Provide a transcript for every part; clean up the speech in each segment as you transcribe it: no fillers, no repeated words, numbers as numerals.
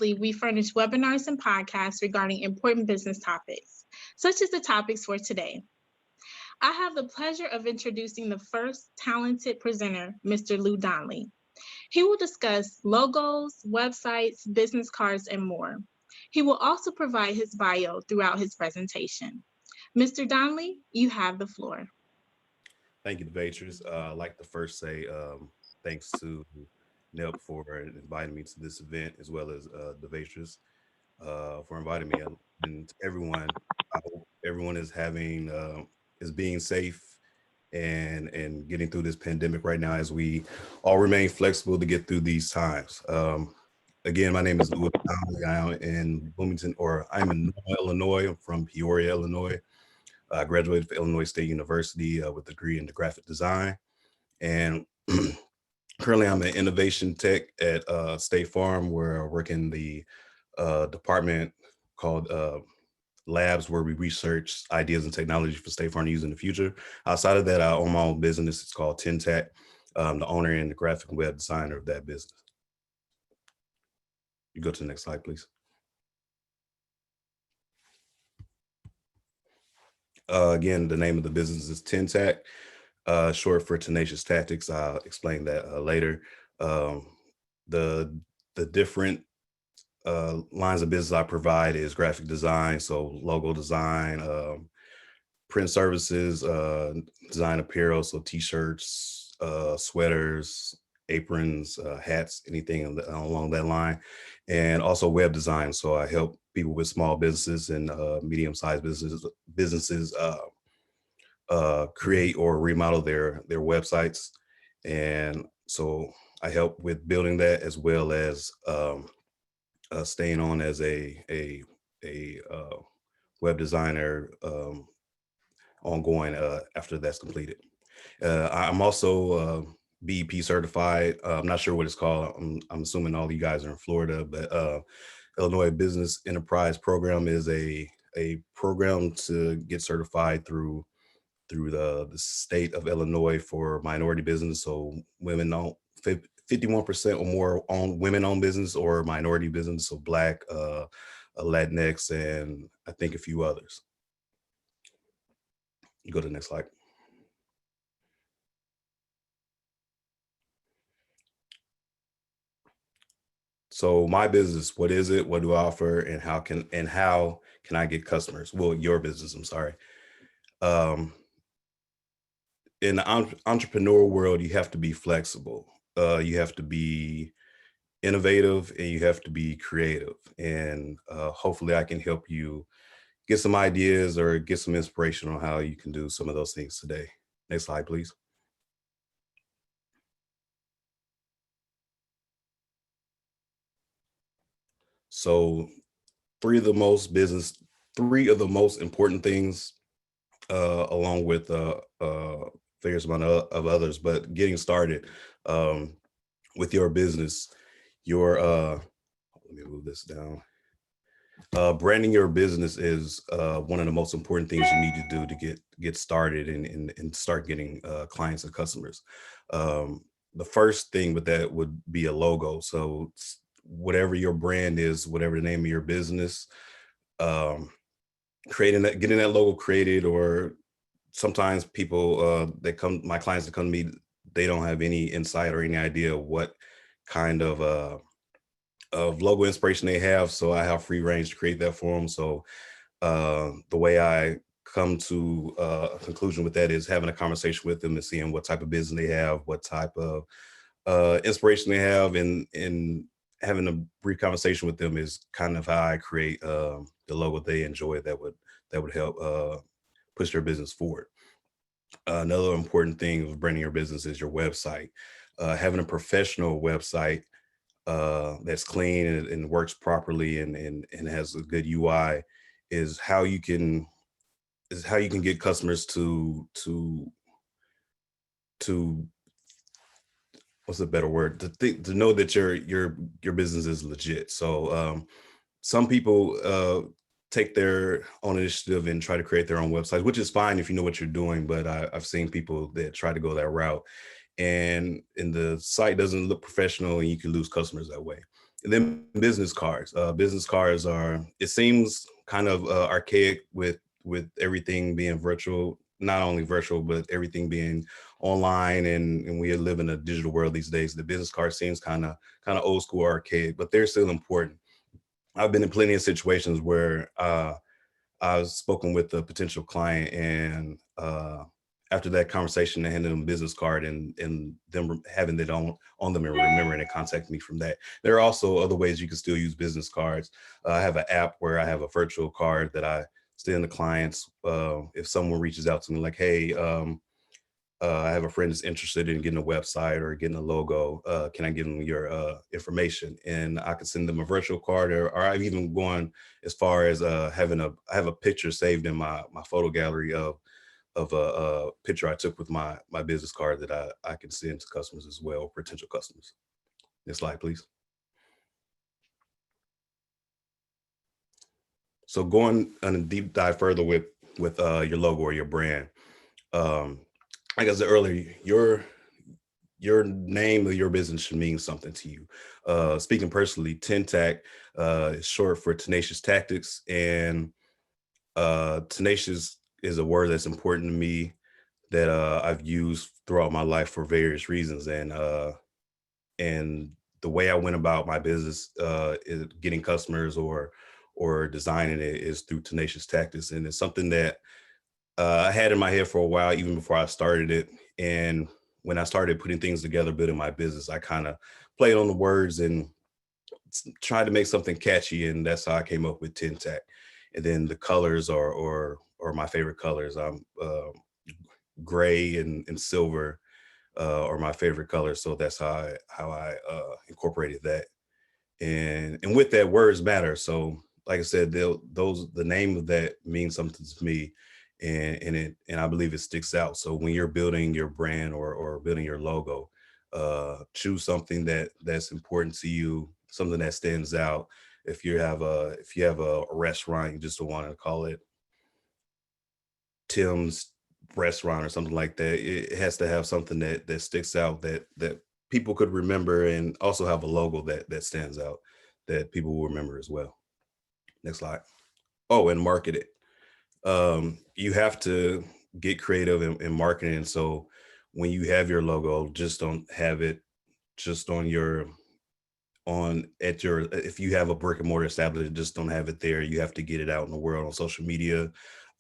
Lastly, we furnish webinars and podcasts regarding important business topics, such as the topics for today. I have the pleasure of introducing the first talented presenter, Mr. Lou Donley. He will discuss logos, websites, business cards, and more. He will also provide his bio throughout his presentation. Mr. Donley, you have the floor. Thank you, DaVatrice. I'd like to first say thanks to NELP for inviting me to this event, as well as DaVatrice for inviting me. And to everyone, I hope everyone is having is being safe and getting through this pandemic right now, as we all remain flexible to get through these times. Again, my name is Louis. I'm in Bloomington, or I'm in Illinois. I'm from Peoria, Illinois. I graduated from Illinois State University with a degree in graphic design. And currently I'm an innovation tech at State Farm, where I work in the department called labs, where we research ideas and technology for State Farm to use in the future. Outside of that, I own my own business. It's called Tintac. I'm the owner and the graphic and web designer of that business. You go to the next slide, please. Again, the name of the business is Tintac, short for Tenacious Tactics. I'll explain that later. The different lines of business I provide is graphic design, so logo design, print services, design apparel, so t-shirts, sweaters, aprons, hats, anything along that line, and also web design. So I help people with small businesses and medium-sized businesses create or remodel their websites, and so I help with building that, as well as staying on as a web designer ongoing after that's completed. I'm also BEP certified. I'm not sure what it's called. I'm assuming all you guys are in Florida, but Illinois Business Enterprise Program is a program to get certified through the state of Illinois for minority business. So women own 51% or more own women-owned business or minority business, so Black, Latinx, and I think a few others. You go to the next slide. So my business, what is it? What do I offer? And how can I get customers? Well, your business, I'm sorry. In the entrepreneurial world, you have to be flexible. You have to be innovative, and you have to be creative. And hopefully I can help you get some ideas or get some inspiration on how you can do some of those things today. Next slide, please. So three of the most important things, along with various amount of others, but getting started with your business, let me move this down. Branding your business is one of the most important things you need to do to get started and start getting clients and customers. The first thing with that would be a logo. So whatever your brand is, whatever the name of your business, getting that logo created. Or sometimes people my clients that come to me, they don't have any insight or any idea what kind of logo inspiration they have. So I have free range to create that for them. So the way I come to a conclusion with that is having a conversation with them and seeing what type of business they have, what type of inspiration they have, and having a brief conversation with them is kind of how I create the logo they enjoy that would help push their business forward. Another important thing of branding your business is your website. Having a professional website that's clean and works properly and has a good UI is how you can get customers to what's a better word, to know that your business is legit. So some people take their own initiative and try to create their own websites, which is fine if you know what you're doing. But I've seen people that try to go that route, and the site doesn't look professional, and you can lose customers that way. And then business cards. Business cards are, it seems kind of archaic with everything being virtual, not only virtual, but everything being online, and we live in a digital world these days. The business card seems kind of old school, archaic, but they're still important. I've been in plenty of situations where I've spoken with a potential client, and after that conversation, I handed them a business card, and them having it on them and remembering to contact me from that. There are also other ways you can still use business cards. I have an app where I have a virtual card that I send the clients. If someone reaches out to me like, hey, I have a friend that's interested in getting a website or getting a logo. Can I give them your information? And I can send them a virtual card, or I've even gone as far as I have a picture saved in my photo gallery of a picture I took with my business card that I can send to customers as well, potential customers. Next slide, please. So going on a deep dive further with your logo or your brand. Um, like I said earlier, your name of your business should mean something to you. Speaking personally, Tintac is short for tenacious tactics, and tenacious is a word that's important to me that I've used throughout my life for various reasons, and the way I went about my business, is getting customers or designing it, is through tenacious tactics, and it's something that I had in my head for a while, even before I started it. And when I started putting things together, building my business, I kind of played on the words and tried to make something catchy, and that's how I came up with Tintac. And then the colors are my favorite colors. Gray and silver are my favorite colors, so that's how I incorporated that. And with that, words matter. So like I said, the name of that means something to me, and I believe it sticks out. So when you're building your brand or building your logo, choose something that's important to you, something that stands out. If you have a restaurant, you just don't want to call it Tim's restaurant or something like that. It has to have something that sticks out, that people could remember, and also have a logo that stands out, that people will remember as well. Next slide. Oh, and market it. You have to get creative in marketing. So when you have your logo, just don't have it just on at your, if you have a brick and mortar established, just don't have it there. You have to get it out in the world on social media,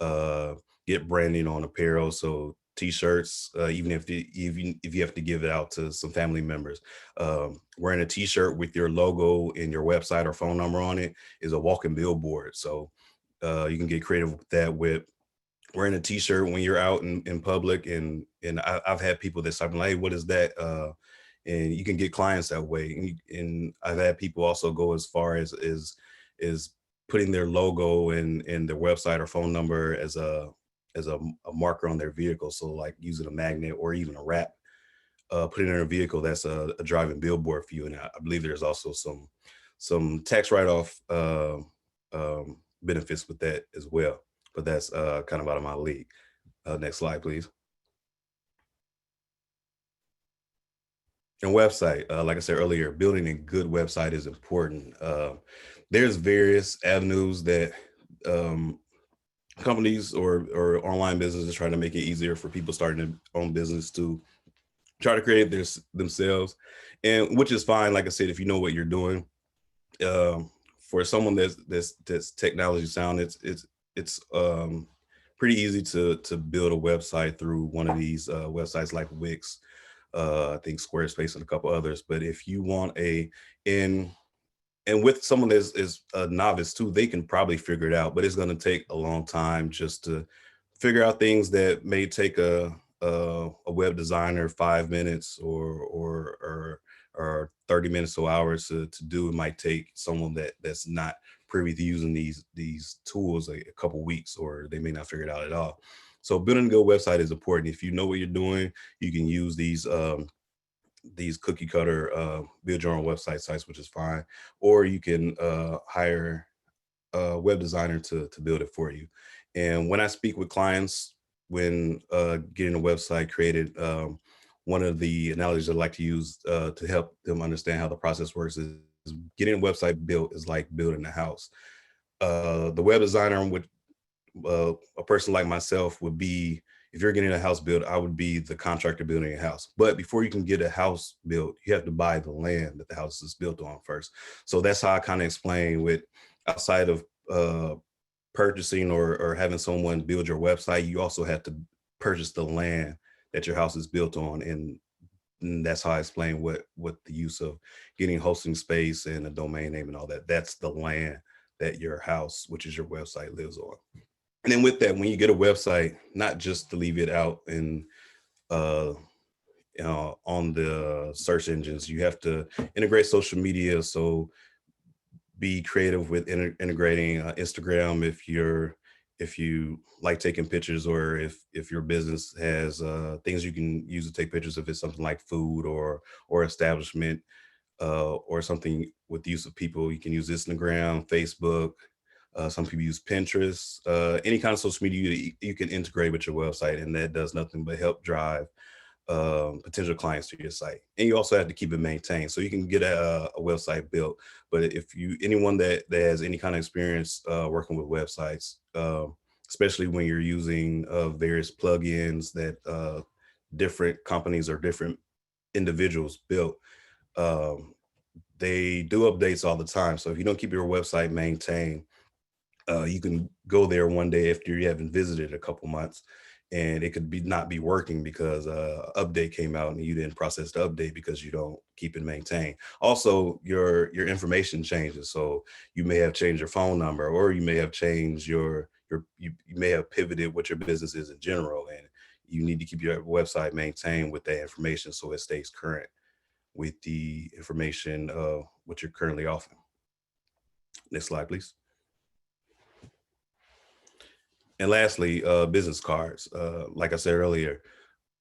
uh get branding on apparel, so t-shirts, even if you have to give it out to some family members. Wearing a t-shirt with your logo and your website or phone number on it is a walking billboard. So you can get creative with that, with wearing a t-shirt when you're out in public, and I've had people that stop me like, hey, what is that? And you can get clients that way. And I've had people also go as far as putting their logo and their website or phone number as a marker on their vehicle. So like using a magnet or even a wrap, put it in a vehicle that's a driving billboard for you. And I believe there's also some tax write-off benefits with that as well. But that's kind of out of my league. Next slide, please. And website, like I said earlier, building a good website is important. There's various avenues that um, companies or online businesses try to make it easier for people starting their own business to try to create themselves, and which is fine. Like I said, if you know what you're doing, for someone that's technology sound, it's pretty easy to build a website through one of these websites like Wix, I think Squarespace and a couple others. But if you want in and with someone that is a novice too, they can probably figure it out, but it's going to take a long time just to figure out things that may take a web designer 5 minutes or 30 minutes to hours to do. It might take someone that's not privy to using these tools a couple weeks, or they may not figure it out at all. So building a good website is important. If you know what you're doing, you can use these cookie cutter build your own website sites, which is fine, or you can hire a web designer to build it for you. And when I speak with clients, when getting a website created, one of the analogies I like to use to help them understand how the process works is getting a website built is like building a house. The web designer would, a person like myself would be, if you're getting a house built, I would be the contractor building a house. But before you can get a house built, you have to buy the land that the house is built on first. So that's how I kind of explain with, outside of purchasing or having someone build your website, you also have to purchase the land that your house is built on. And that's how I explain what the use of getting hosting space and a domain name and all that. That's the land that your house, which is your website, lives on. And then with that, when you get a website, not just to leave it out and on the search engines, you have to integrate social media. So be creative with integrating Instagram if you like taking pictures, or if your business has things you can use to take pictures. If it's something like food or establishment or something with the use of people, you can use Instagram, Facebook. Some people use Pinterest, any kind of social media you can integrate with your website, and that does nothing but help drive potential clients to your site. And you also have to keep it maintained. So you can get a website built, but if anyone that has any kind of experience working with websites, especially when you're using various plugins that different companies or different individuals built, they do updates all the time. So if you don't keep your website maintained, you can go there one day after you haven't visited a couple months, and it could not be working because update came out and you didn't process the update because you don't keep it maintained. Also, your information changes. So you may have changed your phone number, or you may have changed you may have pivoted what your business is in general, and you need to keep your website maintained with that information so it stays current with the information of what you're currently offering. Next slide, please. And lastly, business cards. Like I said earlier,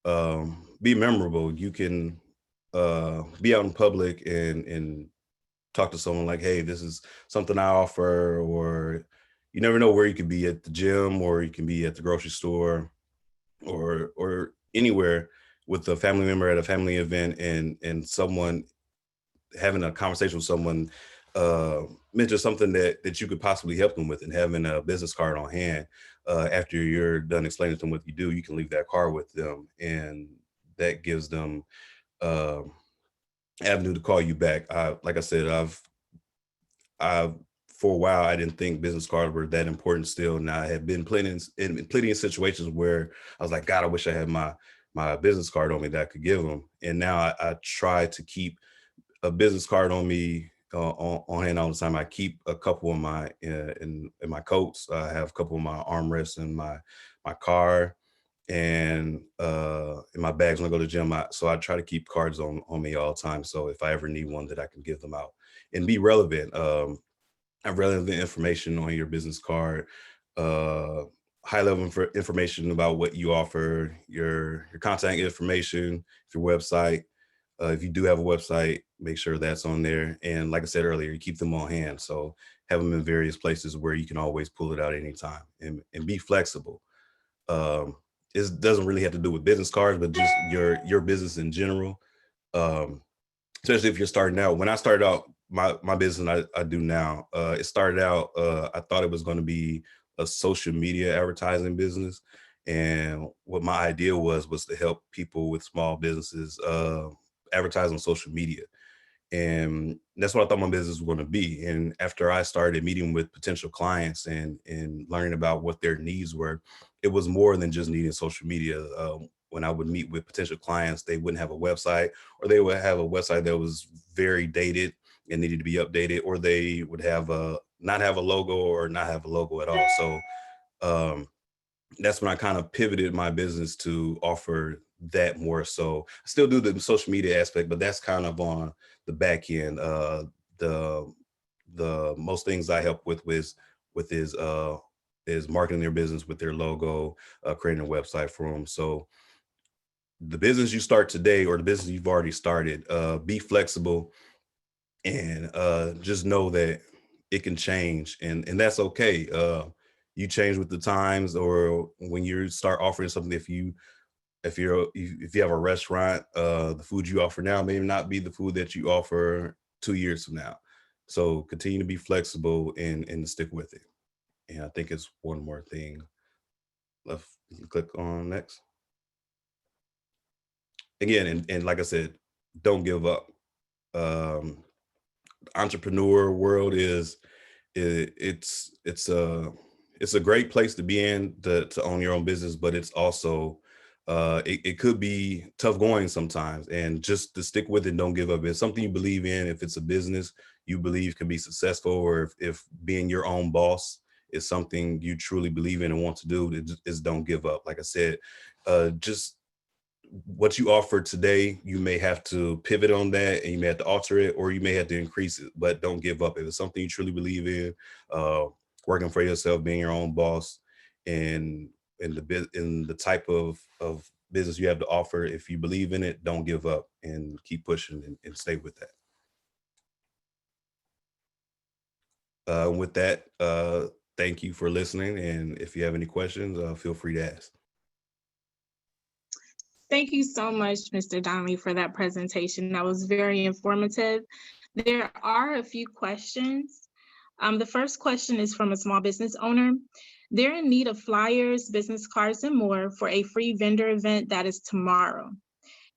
be memorable. You can be out in public and talk to someone like, hey, this is something I offer, or you never know where you could be, at the gym, or you can be at the grocery store, or anywhere with a family member at a family event, and someone having a conversation with someone mention something that you could possibly help them with, and having a business card on hand. After you're done explaining to them what you do, you can leave that card with them, and that gives them avenue to call you back. Like I said, I've for a while I didn't think business cards were that important still. Now I have been plenty of situations where I was like, God, I wish I had my business card on me that I could give them. And now I try to keep a business card on me on hand all the time. I keep a couple of my in my coats. I have a couple of my armrests in my car, and in my bags when I go to the gym. So I try to keep cards on me all the time. So if I ever need one, that I can give them out and be relevant. Have relevant information on your business card. High level information about what you offer, your contact information, your website. If you do have a website, make sure that's on there. And like I said earlier, you keep them on hand. So have them in various places where you can always pull it out anytime, and be flexible. It doesn't really have to do with business cards, but just your business in general. Especially if you're starting out. When I started out, my business I do now, it started out, I thought it was going to be a social media advertising business. And what my idea was to help people with small businesses advertise on social media. And that's what I thought my business was going to be. And after I started meeting with potential clients and learning about what their needs were, it was more than just needing social media. When I would meet with potential clients, they wouldn't have a website, or they would have a website that was very dated and needed to be updated, or they would have not have a logo, or not have a logo at all. So that's when I kind of pivoted my business to offer that more. So I still do the social media aspect, but that's kind of on the back end. The most things I help with is marketing their business with their logo, creating a website for them. So the business you start today, or the business you've already started, be flexible, and just know that it can change, and that's okay. You change with the times, or when you start offering something. If you have a restaurant, the food you offer now may not be the food that you offer 2 years from now. So continue to be flexible and stick with it. And I think it's one more thing left. You can click on next. Again, and like I said, don't give up. Um, Entrepreneur world is it, it's a great place to be in to own your own business, but it's also it could be tough going sometimes. And just to stick with it, don't give up. If it's something you believe in, if it's a business you believe can be successful, or if being your own boss is something you truly believe in and want to do, is don't give up. Like I said, just what you offer today, you may have to pivot on that, and you may have to alter it, or you may have to increase it, but don't give up. If it's something you truly believe in, uh, working for yourself, being your own boss, and in the type of business you have to offer, if you believe in it, don't give up and keep pushing and stay with that. With that, thank you for listening. And if you have any questions, feel free to ask. Thank you so much, Mr. Donley, for that presentation. That was very informative. There are a few questions. The first question is from a small business owner. They're in need of flyers, business cards, and more for a free vendor event that is tomorrow,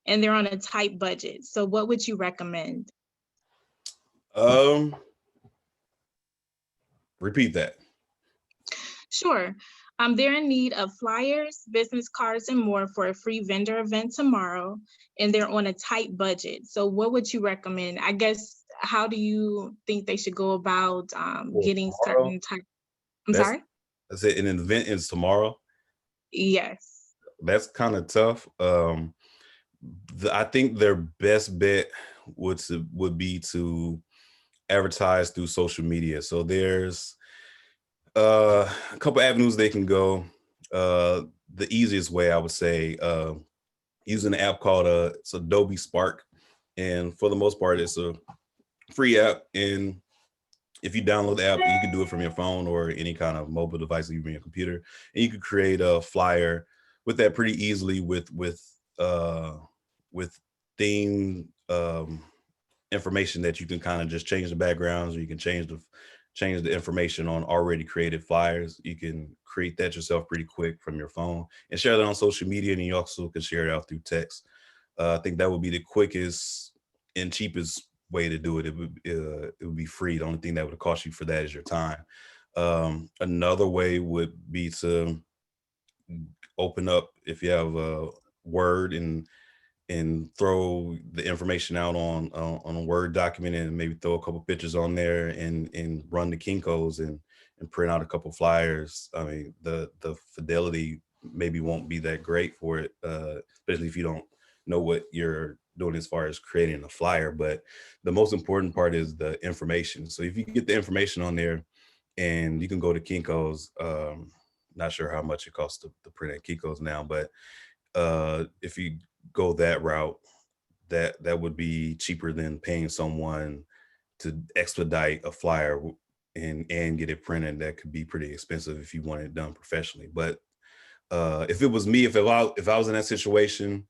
and they're on a tight budget. So what would you recommend? Repeat that. Sure. They're in need of flyers, business cards, and more for a free vendor event tomorrow, and they're on a tight budget. So what would you recommend? I guess, how do you think they should go about getting Tomorrow? certain type? I'm That's sorry? that's it. An event is tomorrow. Yes. That's kind of tough. I think their best bet would be to advertise through social media. So there's a couple avenues they can go. The easiest way, I would say, using an app called it's Adobe Spark, and for the most part, it's a free app. And if you download the app, you can do it from your phone or any kind of mobile device that you bring your computer, and you can create a flyer with that pretty easily with theme information that you can kind of just change the backgrounds, or you can change the information on already created flyers. You can create that yourself pretty quick from your phone and share that on social media, and you also can share it out through text. I think that would be the quickest and cheapest way to do it. It would be free. The only thing that would cost you for that is your time. Another way would be to open up, if you have a Word, and throw the information out on a Word document, and maybe throw a couple pictures on there, and run the Kinkos and print out a couple flyers. I mean, the fidelity maybe won't be that great for it, especially if you don't know what you're doing as far as creating a flyer. But the most important part is the information. So if you get the information on there, and you can go to Kinko's, not sure how much it costs to print at Kinko's now, but if you go that route, that would be cheaper than paying someone to expedite a flyer and get it printed. That could be pretty expensive if you want it done professionally. But if it was me, if I was in that situation,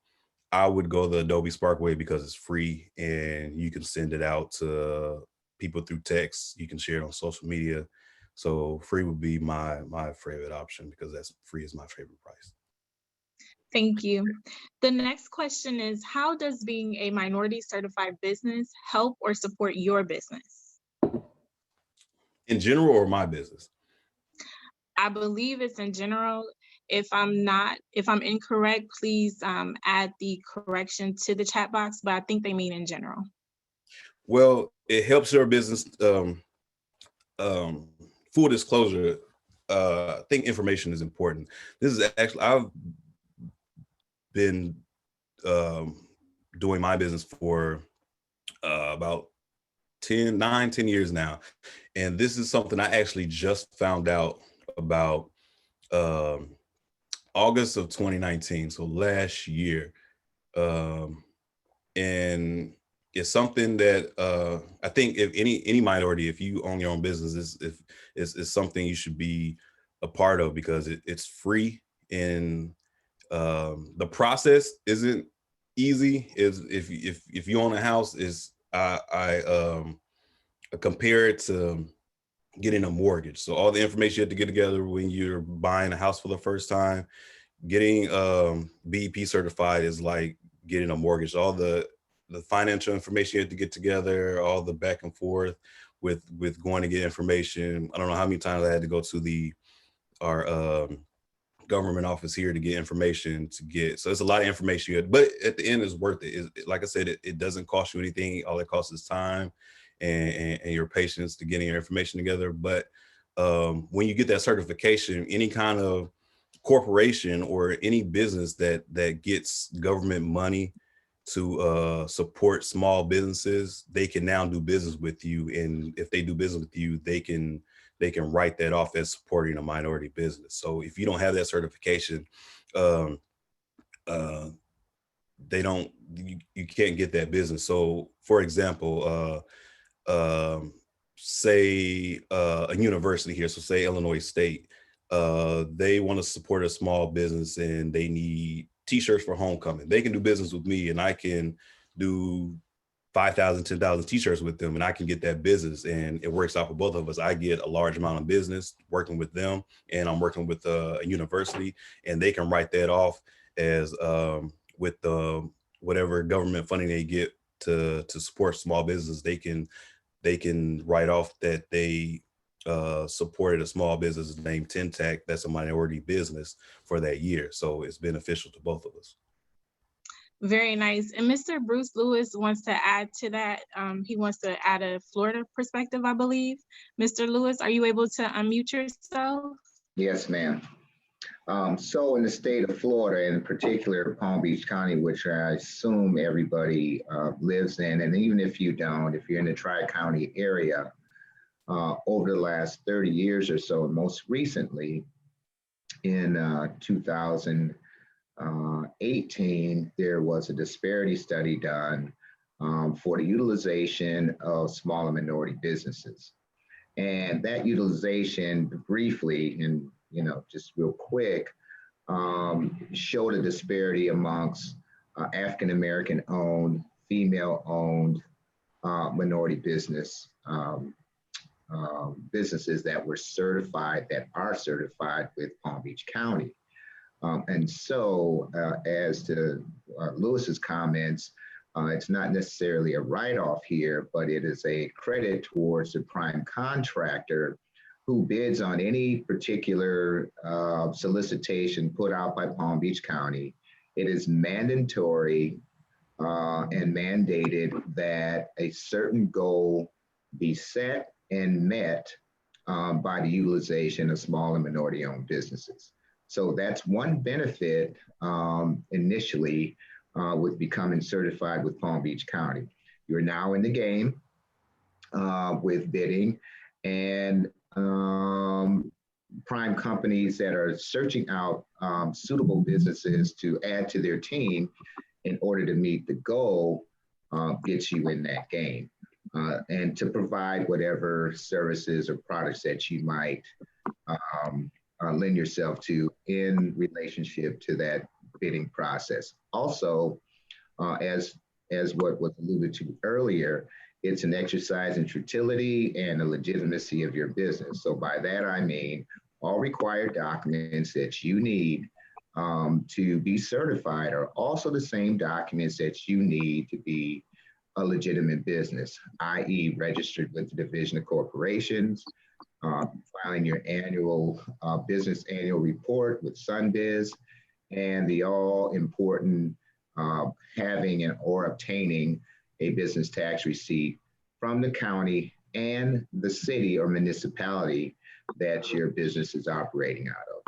I would go the Adobe Spark way, because it's free and you can send it out to people through text. You can share it on social media. So free would be my favorite option, because that's free is my favorite price. Thank you. The next question is, how does being a minority certified business help or support your business? In general, or my business? I believe it's in general. If I'm incorrect, please add the correction to the chat box, but I think they mean in general. Well, it helps your business. Full disclosure, I think information is important. This is actually, I've been doing my business for about 10 years now. And this is something I actually just found out about August of 2019, so last year. And it's something that I think if any minority, if you own your own business, is something you should be a part of, because it's free, and the process isn't easy. If you own a house, is compare it to getting a mortgage. So all the information you have to get together when you're buying a house for the first time, getting BEP certified is like getting a mortgage. All the financial information you have to get together, all the back and forth with going to get information. I don't know how many times I had to go to our government office here to get information to get. So it's a lot of information, but at the end it's worth it. Like I said, it doesn't cost you anything. All it costs is time and your patience to getting your information together. But when you get that certification, any kind of corporation or any business that gets government money to support small businesses, they can now do business with you. And if they do business with you, they can write that off as supporting a minority business. So if you don't have that certification, um, uh, you can't get that business. So for example, say a university here, so say Illinois State, they want to support a small business and they need t-shirts for homecoming. They can do business with me and I can do 5,000, 10,000 t-shirts with them and I can get that business, and it works out for both of us. I get a large amount of business working with them and I'm working with a university, and they can write that off as with the whatever government funding they get to support small business. They can write off that they supported a small business named Tintac that's a minority business for that year. So it's beneficial to both of us. Very nice. And Mr. Bruce Lewis wants to add to that. He wants to add a Florida perspective, I believe. Mr. Lewis, are you able to unmute yourself? Yes, ma'am. So in the state of Florida, and in particular Palm Beach County, which I assume everybody lives in, and even if you don't, if you're in the Tri-County area, over the last 30 years or so, most recently in 2018, there was a disparity study done for the utilization of small and minority businesses. And that utilization, briefly, and just real quick, showed a disparity amongst African-American owned, female owned minority businesses that are certified with Palm Beach County. And so as to Lewis's comments, it's not necessarily a write-off here, but it is a credit towards the prime contractor who bids on any particular solicitation put out by Palm Beach County. It is mandatory and mandated that a certain goal be set and met by the utilization of small and minority-owned businesses. So that's one benefit initially with becoming certified with Palm Beach County. You're now in the game with bidding, and prime companies that are searching out suitable businesses to add to their team in order to meet the goal gets you in that game. And to provide whatever services or products that you might lend yourself to in relationship to that bidding process. Also, as what was alluded to earlier, it's an exercise in futility and the legitimacy of your business. So by that, I mean all required documents that you need to be certified are also the same documents that you need to be a legitimate business, i.e. registered with the Division of Corporations, filing your annual business annual report with SunBiz, and the all important having or obtaining a business tax receipt from the county and the city or municipality that your business is operating out of.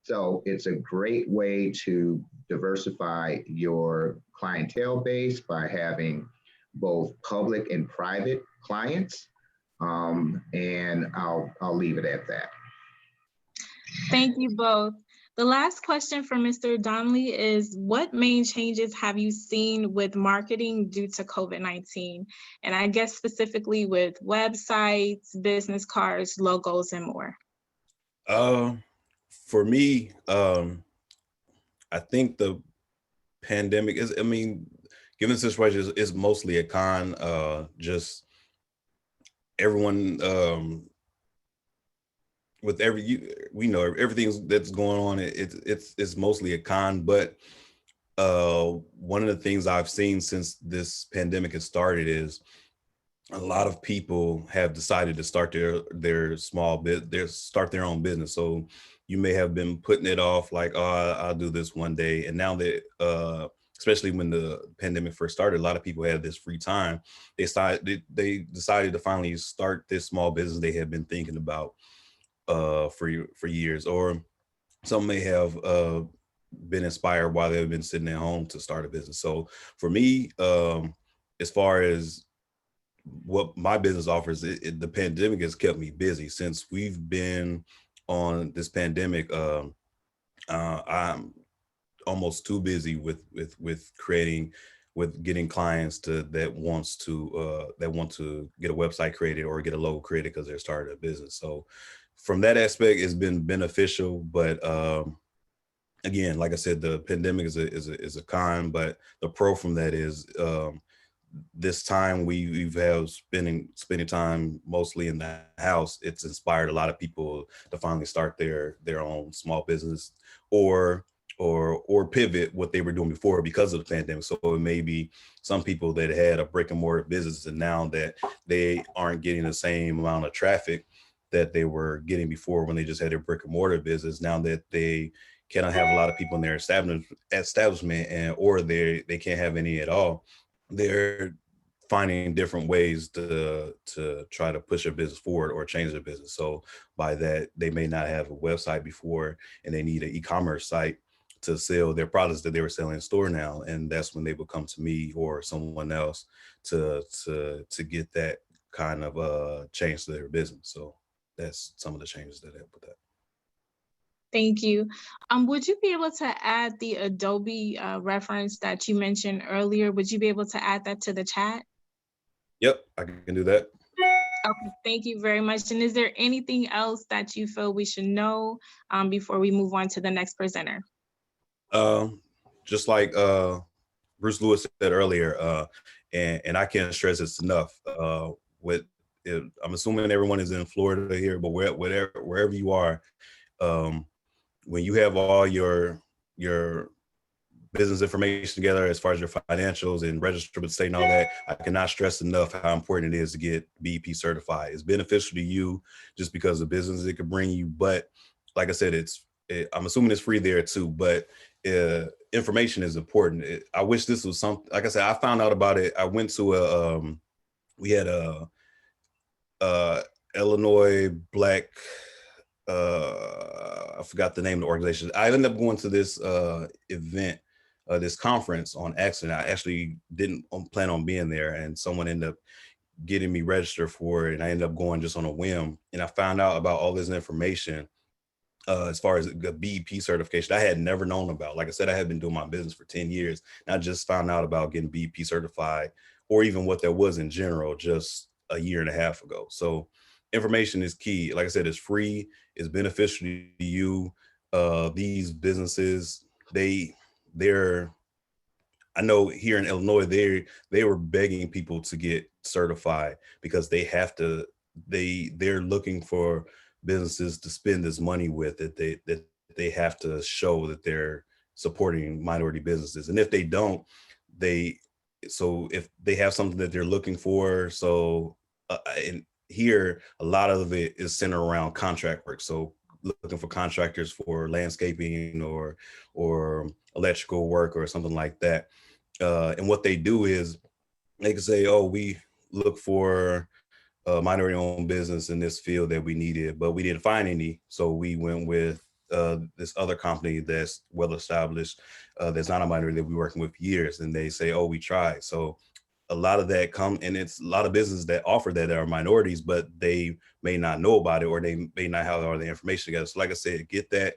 So it's a great way to diversify your clientele base by having both public and private clients. And I'll leave it at that. Thank you both. The last question from Mr. Donley is, what main changes have you seen with marketing due to COVID-19? And I guess specifically with websites, business cards, logos, and more. For me, I think the pandemic is, given the situation is mostly a con, just everyone, with we know everything that's going on, it's mostly a con, but one of the things I've seen since this pandemic has started is a lot of people have decided to start their small start their own business. So you may have been putting it off, like, oh, I'll do this one day. And now that especially when the pandemic first started, a lot of people had this free time. They decided to finally start this small business they had been thinking about for years, or some may have been inspired while they've been sitting at home to start a business. So for me, as far as what my business offers, the pandemic has kept me busy since we've been on this pandemic. I'm almost too busy with creating, with getting clients that want to get a website created or get a logo created because they're starting a business. So from that aspect, it's been beneficial. But again, like I said, the pandemic is a con, but the pro from that is this time we've had spending time mostly in the house. It's inspired a lot of people to finally start their own small business, or pivot what they were doing before because of the pandemic. So it may be some people that had a brick and mortar business, and now that they aren't getting the same amount of traffic that they were getting before when they just had their brick and mortar business, now that they cannot have a lot of people in their establishment, and or they can't have any at all, they're finding different ways to try to push a business forward or change their business. So by that, they may not have a website before, and they need an e-commerce site to sell their products that they were selling in store now. And that's when they will come to me or someone else to get that kind of change to their business. So that's some of the changes that help with that. Thank you. Would you be able to add the Adobe reference that you mentioned earlier? Would you be able to add that to the chat? Yep, I can do that. Okay, thank you very much. And is there anything else that you feel we should know before we move on to the next presenter? Just like Bruce Lewis said earlier, and I can't stress this enough. I'm assuming everyone is in Florida here, but wherever you are, when you have all your business information together, as far as your financials and register with the state and all that, I cannot stress enough how important it is to get BEP certified. It's beneficial to you just because of the business it could bring you. But like I said, I'm assuming it's free there too, but information is important. I wish this was something, like I said, I found out about it. I went to we had a Illinois Black, I forgot the name of the organization. I ended up going to this event, this conference on accident. I actually didn't plan on being there, and someone ended up getting me registered for it, and I ended up going just on a whim. And I found out about all this information as far as the BEP certification I had never known about. Like I said, I had been doing my business for 10 years, and I just found out about getting BEP certified, or even what that was in general, just a year and a half ago. So information is key. Like I said, it's free, it's beneficial to you. These businesses, they're I know here in Illinois, they were begging people to get certified because they're looking for businesses to spend this money with, that they have to show that they're supporting minority businesses. And if they don't, so if they have something that they're looking for, so and here a lot of it is centered around contract work. So looking for contractors for landscaping or electrical work or something like that. And what they do is they can say, oh, we look for a minority owned business in this field that we needed, but we didn't find any. So we went with this other company that's well established, that's not a minority, that we're working with for years. And they say, oh, we tried. So a lot of that and it's a lot of businesses that offer that are minorities, but they may not know about it, or they may not have all the information together. So like I said, get that.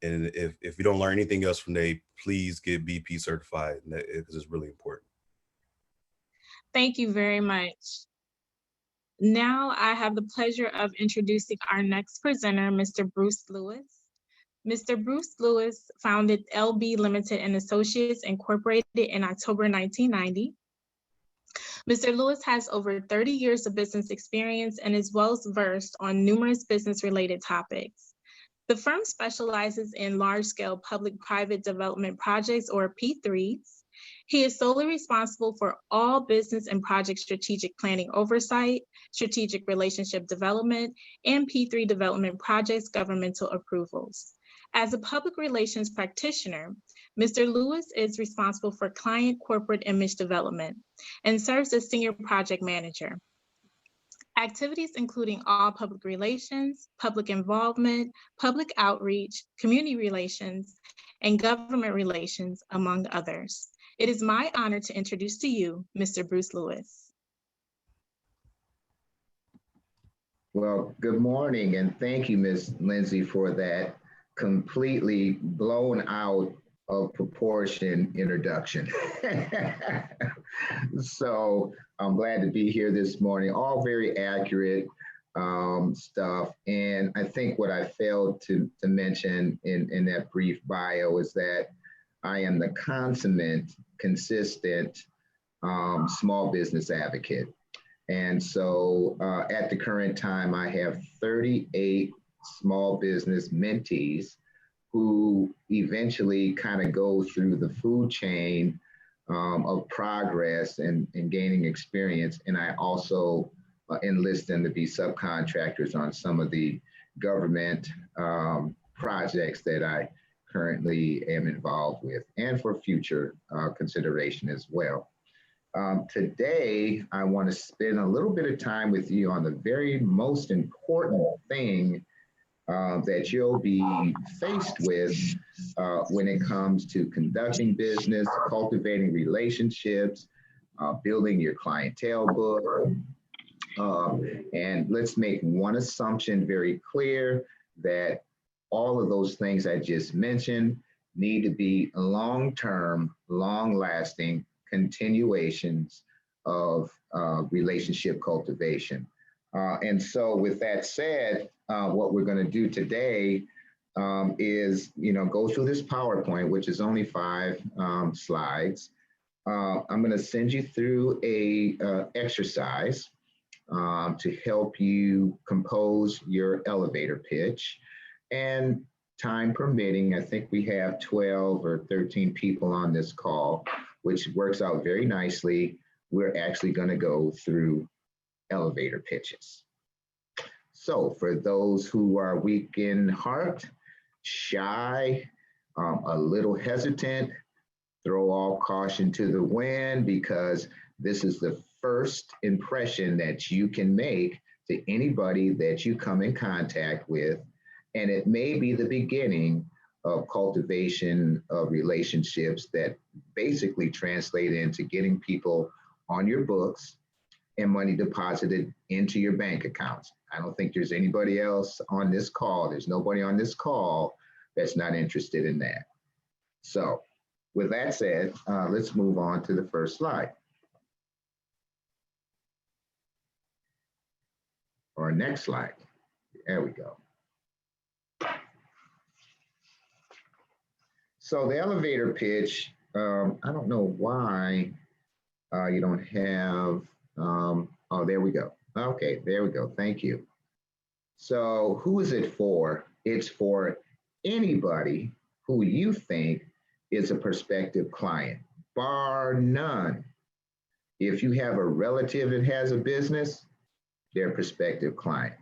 And if you don't learn anything else from they, please get BEP certified. Because it's really important. Thank you very much. Now I have the pleasure of introducing our next presenter, Mr. Bruce Lewis. Mr. Bruce Lewis founded LB Limited and Associates Incorporated in October 1990. Mr. Lewis has over 30 years of business experience and is well-versed on numerous business-related topics. The firm specializes in large-scale public-private development projects, or P3s. He is solely responsible for all business and project strategic planning oversight, strategic relationship development, and P3 development projects governmental approvals. As a public relations practitioner, Mr. Lewis is responsible for client corporate image development and serves as senior project manager. Activities including all public relations, public involvement, public outreach, community relations, and government relations, among others. It is my honor to introduce to you Mr. Bruce Lewis. Well, good morning, and thank you, Ms. Lindsey, for that completely blown out of proportion introduction. So I'm glad to be here this morning. All very accurate stuff. And I think what I failed to mention in that brief bio is that I am the consummate, consistent small business advocate. And so at the current time, I have 38 small business mentees who eventually kind of go through the food chain of progress and gaining experience. And I also enlist them to be subcontractors on some of the government projects that I currently am involved with, and for future consideration as well. Today, I want to spend a little bit of time with you on the very most important thing that you'll be faced with when it comes to conducting business, cultivating relationships, building your clientele book. And let's make one assumption very clear, that all of those things I just mentioned need to be long-term, long-lasting continuations of relationship cultivation. And so with that said, what we're going to do today is, go through this PowerPoint, which is only 5 slides. I'm going to send you through a exercise to help you compose your elevator pitch. And time permitting, I think we have 12 or 13 people on this call, which works out very nicely. We're actually going to go through elevator pitches. So for those who are weak in heart, shy, a little hesitant, throw all caution to the wind, because this is the first impression that you can make to anybody that you come in contact with. And it may be the beginning of cultivation of relationships that basically translate into getting people on your books and money deposited into your bank accounts. I don't think there's anybody else on this call. There's nobody on this call that's not interested in that. So with that said, let's move on to the first slide. Or next slide. There we go. So the elevator pitch, I don't know why you don't have, oh, there we go. Okay, there we go. Thank you. So who is it for? It's for anybody who you think is a prospective client, bar none. If you have a relative that has a business, they're a prospective client.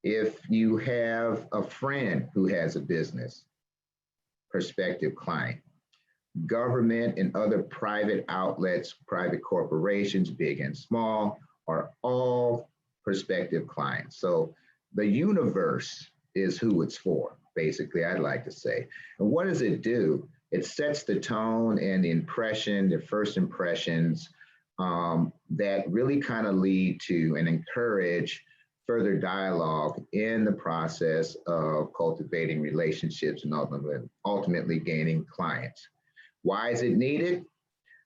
If you have a friend who has a business, prospective client. Government and other private outlets, private corporations, big and small, are all prospective clients. So the universe is who it's for, basically, I'd like to say. And what does it do? It sets the tone and the impression, the first impressions that really kind of lead to and encourage further dialogue in the process of cultivating relationships and ultimately gaining clients. Why is it needed?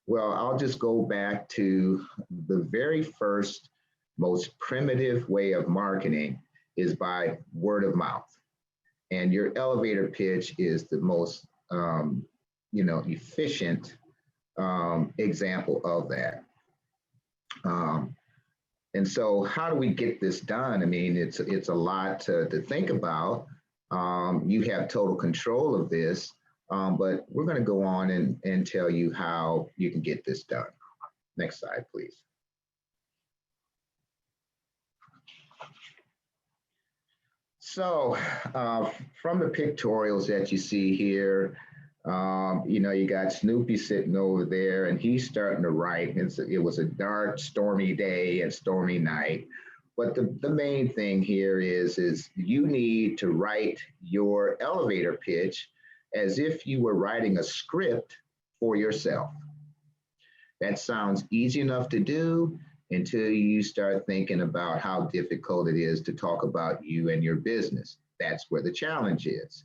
Well, I'll just go back to the very first, most primitive way of marketing is by word of mouth. And your elevator pitch is the most efficient example of that. Um, and so how do we get this done? I mean, it's a lot to think about. You have total control of this, but we're going to go on and tell you how you can get this done. Next slide, please. So from the pictorials that you see here, you know, you got Snoopy sitting over there and he's starting to write. It was a dark, stormy day and stormy night. But the main thing here is you need to write your elevator pitch as if you were writing a script for yourself. That sounds easy enough to do until you start thinking about how difficult it is to talk about you and your business. That's where the challenge is.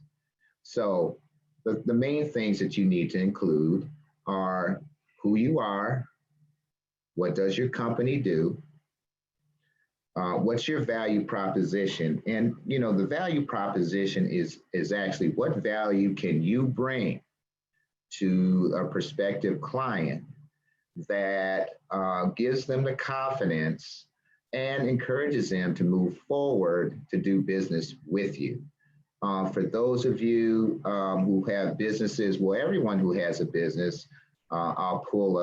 So the main things that you need to include are who you are, what does your company do, what's your value proposition, and you know the value proposition is actually what value can you bring to a prospective client that gives them the confidence and encourages them to move forward to do business with you. For those of you who have businesses, well, everyone who has a business, I'll pull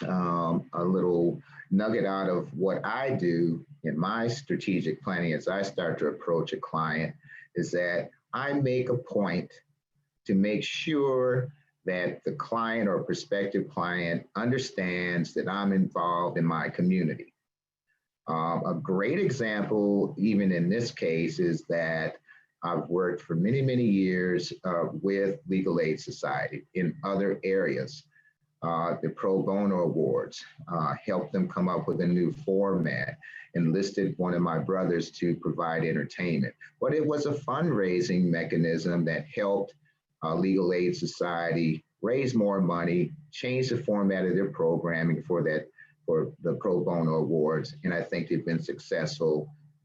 a little nugget out of what I do in my strategic planning as I start to approach a client, is that I make a point to make sure that the client or prospective client understands that I'm involved in my community. A great example, even in this case, is that I've worked for many, many years with Legal Aid Society in other areas. The Pro Bono Awards, helped them come up with a new format, enlisted one of my brothers to provide entertainment. But it was a fundraising mechanism that helped Legal Aid Society raise more money, change the format of their programming for the Pro Bono Awards. And I think they've been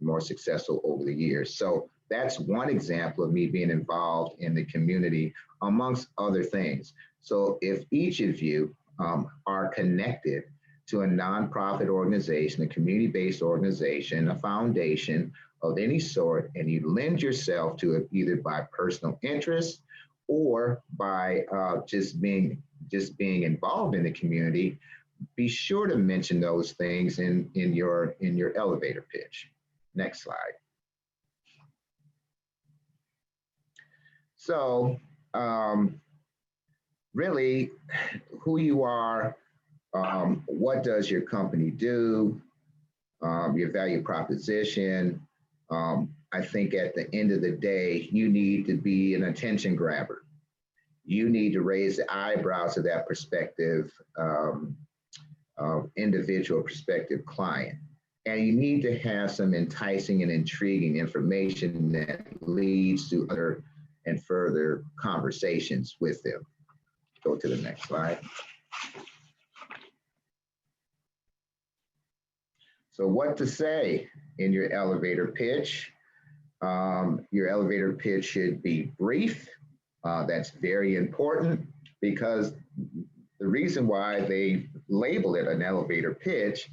more successful over the years. So that's one example of me being involved in the community, amongst other things. So if each of you are connected to a nonprofit organization, a community-based organization, a foundation of any sort, and you lend yourself to it either by personal interest or by just being involved in the community, be sure to mention those things in your elevator pitch. Next slide. So really, who you are, what does your company do, your value proposition. I think at the end of the day, you need to be an attention grabber. You need to raise the eyebrows of that prospective individual prospective client. And you need to have some enticing and intriguing information that leads to other and further conversations with them. Go to the next slide. So what to say in your elevator pitch? Your elevator pitch should be brief. That's very important because the reason why they label it an elevator pitch,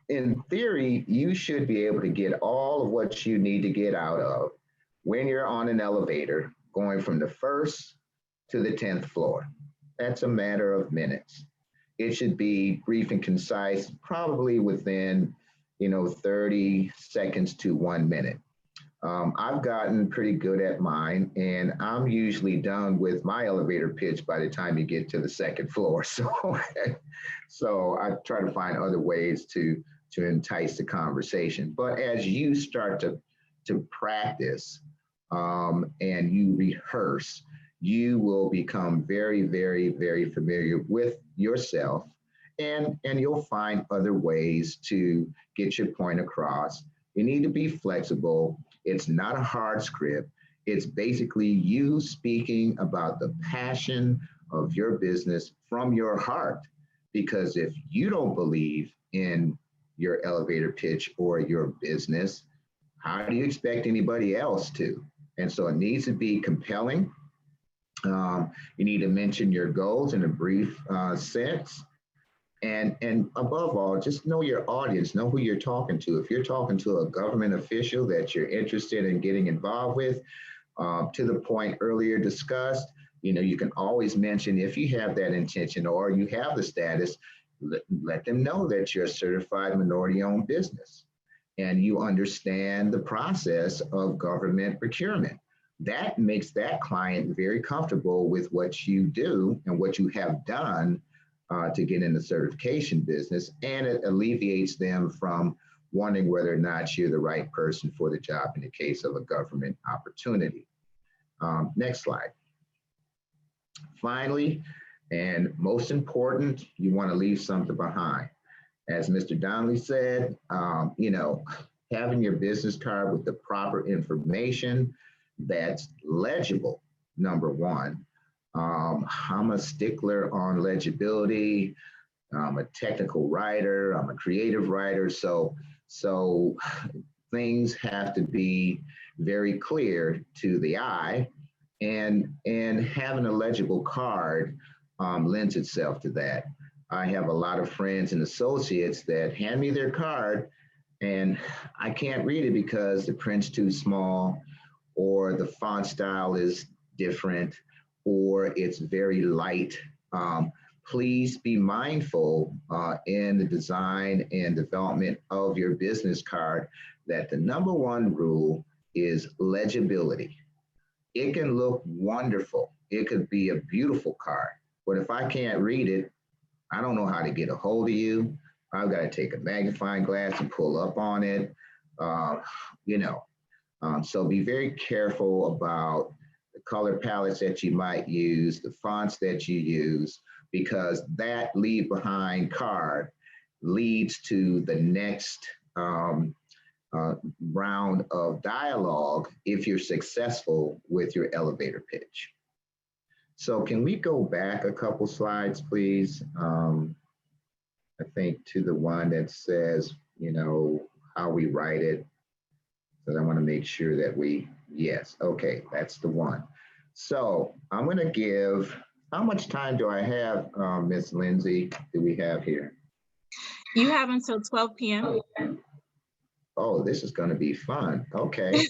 in theory, you should be able to get all of what you need to get out of when you're on an elevator going from the 1st to the 10th floor. That's a matter of minutes. It should be brief and concise, probably within 30 seconds to 1 minute. I've gotten pretty good at mine, and I'm usually done with my elevator pitch by the time you get to the 2nd floor. So I try to find other ways to entice the conversation. But as you start to practice and you rehearse, you will become very, very, very familiar with yourself, and you'll find other ways to get your point across. You need to be flexible. It's not a hard script. It's basically you speaking about the passion of your business from your heart. Because if you don't believe in your elevator pitch or your business, how do you expect anybody else to? And so it needs to be compelling. You need to mention your goals in a brief sense. And above all, just know your audience, know who you're talking to. If you're talking to a government official that you're interested in getting involved with, to the point earlier discussed, you can always mention if you have that intention or you have the status, let them know that you're a certified minority-owned business and you understand the process of government procurement. That makes that client very comfortable with what you do and what you have done to get in the certification business, and it alleviates them from wondering whether or not you're the right person for the job in the case of a government opportunity. Next slide. Finally, and most important, you want to leave something behind. As Mr. Donley said, having your business card with the proper information that's legible, number one. I'm a stickler on legibility. I'm a technical writer. I'm a creative writer. So things have to be very clear to the eye, and having a legible card lends itself to that. I have a lot of friends and associates that hand me their card and I can't read it because the print's too small, or the font style is different, or it's very light. Please be mindful in the design and development of your business card that the number one rule is legibility. It can look wonderful. It could be a beautiful card, but if I can't read it, I don't know how to get a hold of you. I've got to take a magnifying glass and pull up on it. So be very careful about the color palettes that you might use, the fonts that you use, because that leave behind card leads to the next round of dialogue if you're successful with your elevator pitch. So can we go back a couple slides, please? I think to the one that says, how we write it. So I want to make sure that yes, okay, that's the one. So I'm going to give, how much time do I have, Miss Lindsey, do we have here? You have until 12 p.m. Oh, this is going to be fun. Okay.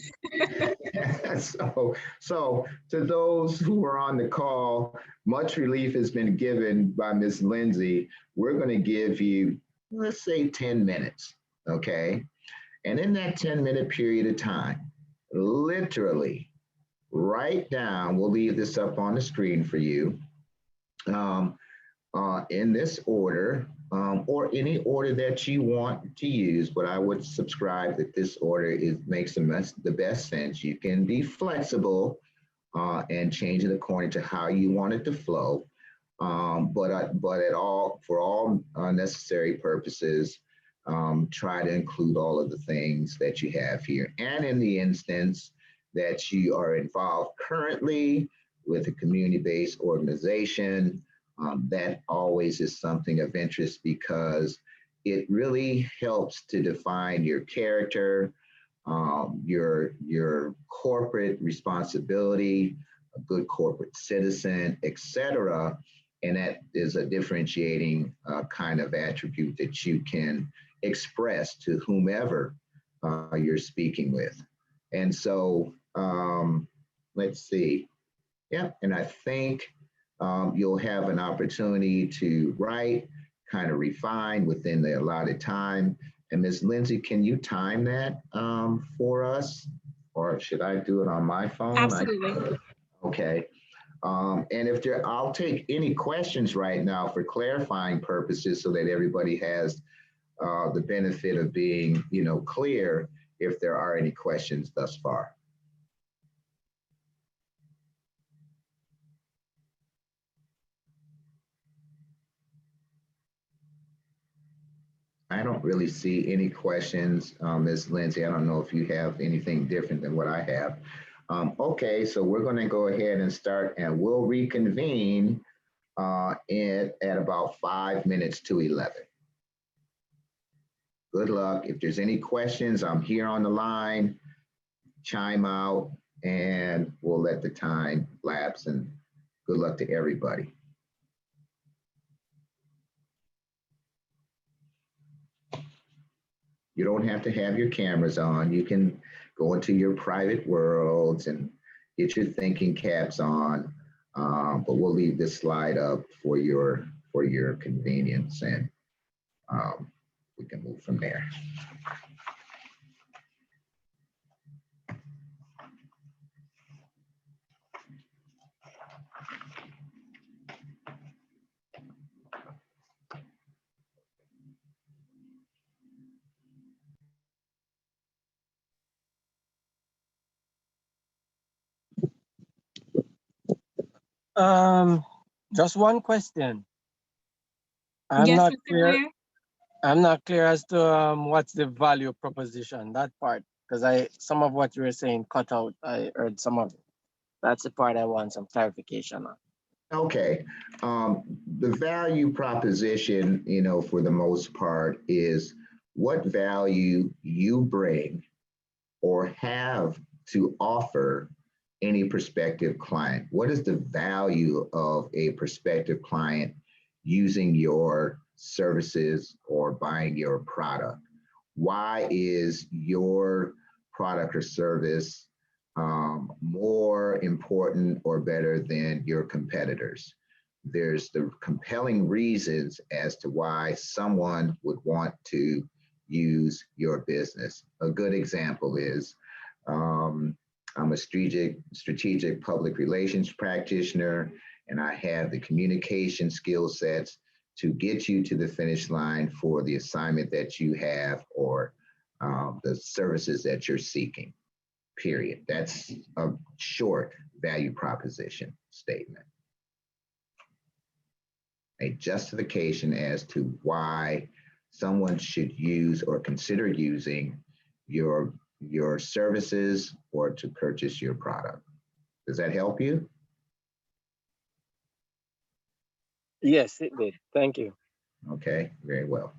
So to those who are on the call, much relief has been given by Miss Lindsey. We're going to give you, let's say 10 minutes. Okay. And in that 10-minute period of time, literally write down, we'll leave this up on the screen for you, in this order, or any order that you want to use, but I would subscribe that this order makes the best sense. You can be flexible and change it according to how you want it to flow, but for all necessary purposes, try to include all of the things that you have here. And in the instance that you are involved currently with a community-based organization, that always is something of interest because it really helps to define your character, your corporate responsibility, a good corporate citizen, etc. And that is a differentiating kind of attribute that you can express to whomever you're speaking with. And so let's see. Yeah, and I think you'll have an opportunity to write, kind of refine within the allotted time. And Ms. Lindsey, can you time that for us? Or should I do it on my phone? Absolutely. Okay. And I'll take any questions right now for clarifying purposes so that everybody has the benefit of being, clear if there are any questions thus far. I don't really see any questions, Ms. Lindsey. I don't know if you have anything different than what I have. Okay, so we're going to go ahead and start, and we'll reconvene at about 5 minutes to 11. Good luck. If there's any questions, I'm here on the line. Chime out, and we'll let the time lapse, and good luck to everybody. You don't have to have your cameras on. You can go into your private worlds and get your thinking caps on. But we'll leave this slide up for your convenience, and we can move from there. Um, just one question. I'm Yes, not Mr. clear. Blair? I'm not clear as to what's the value proposition, that part, because some of what you were saying cut out. I heard some of it. That's the part I want some clarification on. Okay. The value proposition, for the most part, is what value you bring or have to offer any prospective client. What is the value of a prospective client using your services or buying your product? Why is your product or service more important or better than your competitors? There's the compelling reasons as to why someone would want to use your business. A good example is I'm a strategic public relations practitioner, and I have the communication skill sets to get you to the finish line for the assignment that you have or the services that you're seeking, period. That's a short value proposition statement. A justification as to why someone should use or consider using your services or to purchase your product. Does that help you? Yes, it did. Thank you. Okay, very well.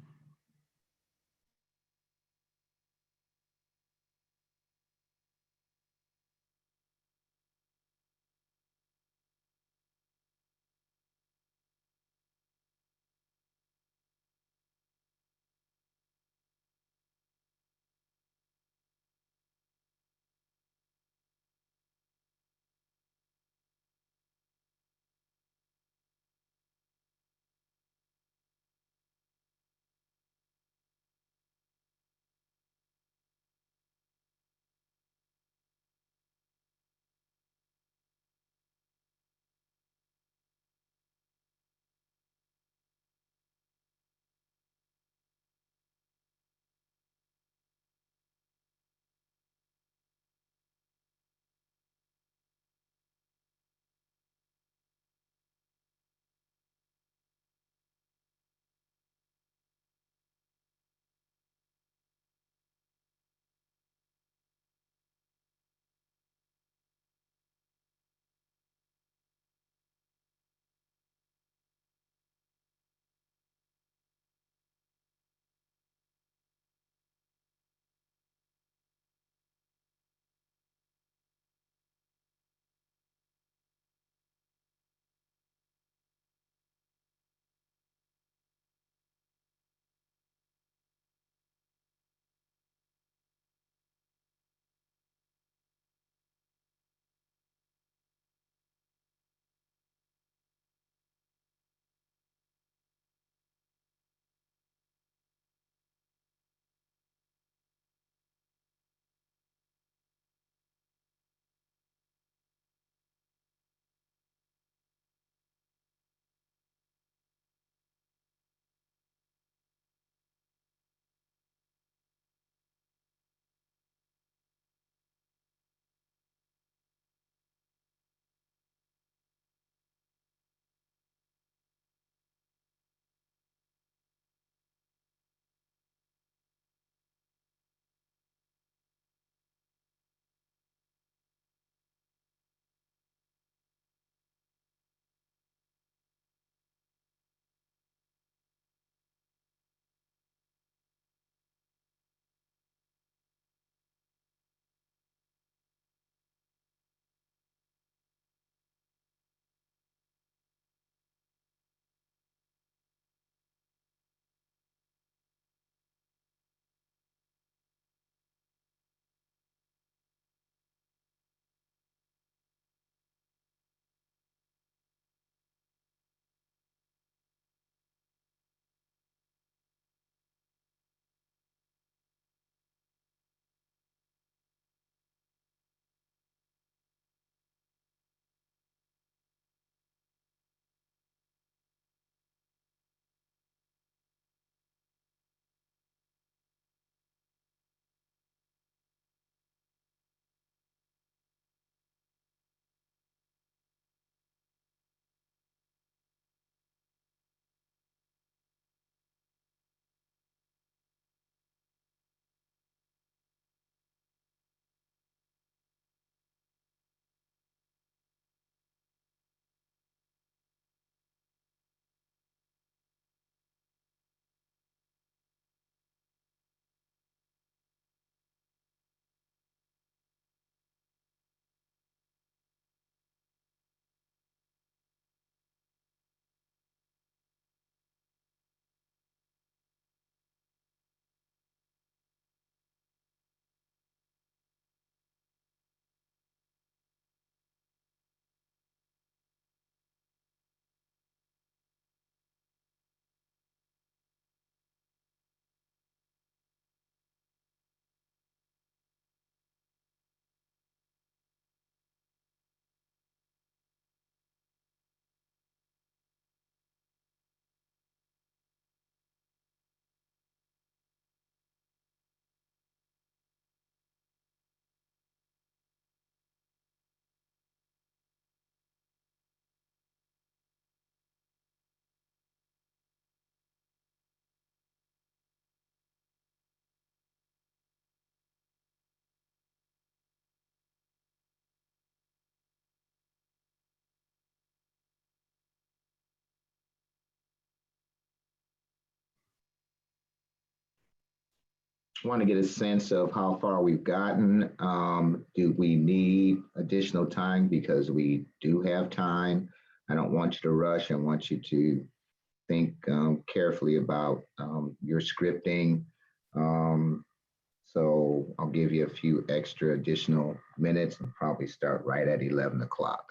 want to get a sense of how far we've gotten. Do we need additional time? Because we do have time. I don't want you to rush. I want you to think carefully about your scripting. So I'll give you a few extra additional minutes and probably start right at 11 o'clock.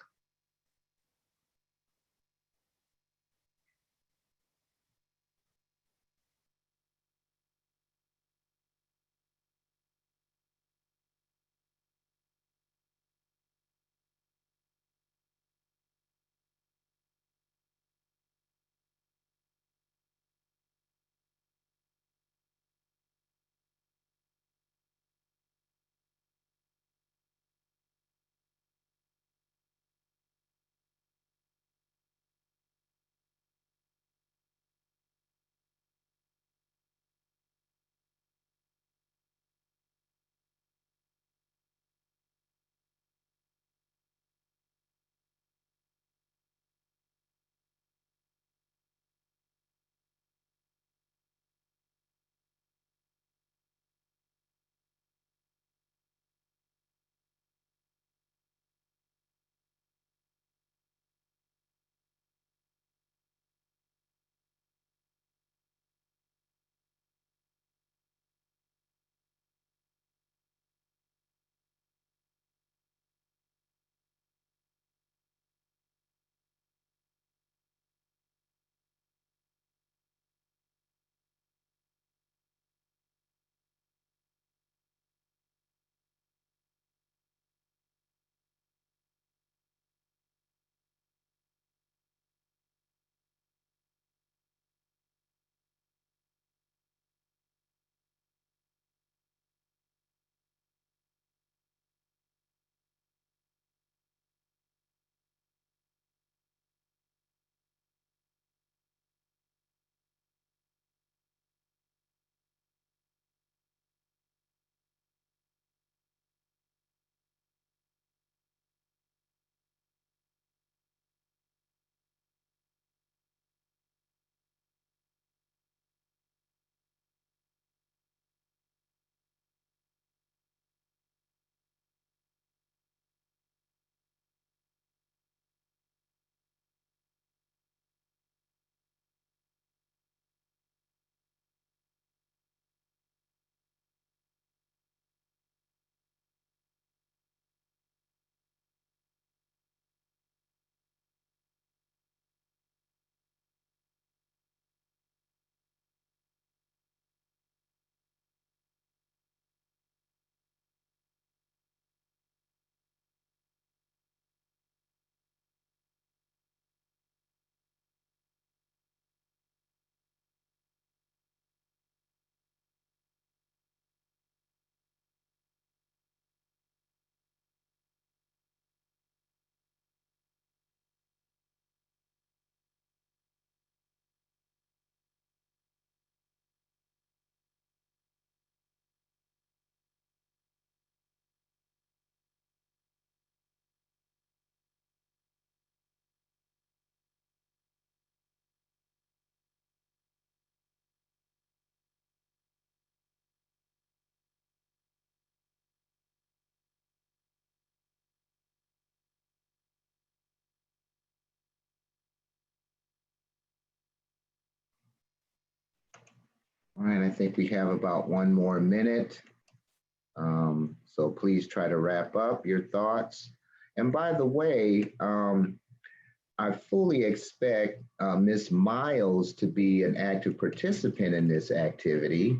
All right, I think we have about one more minute. So please try to wrap up your thoughts. And by the way, I fully expect Ms. Miles to be an active participant in this activity.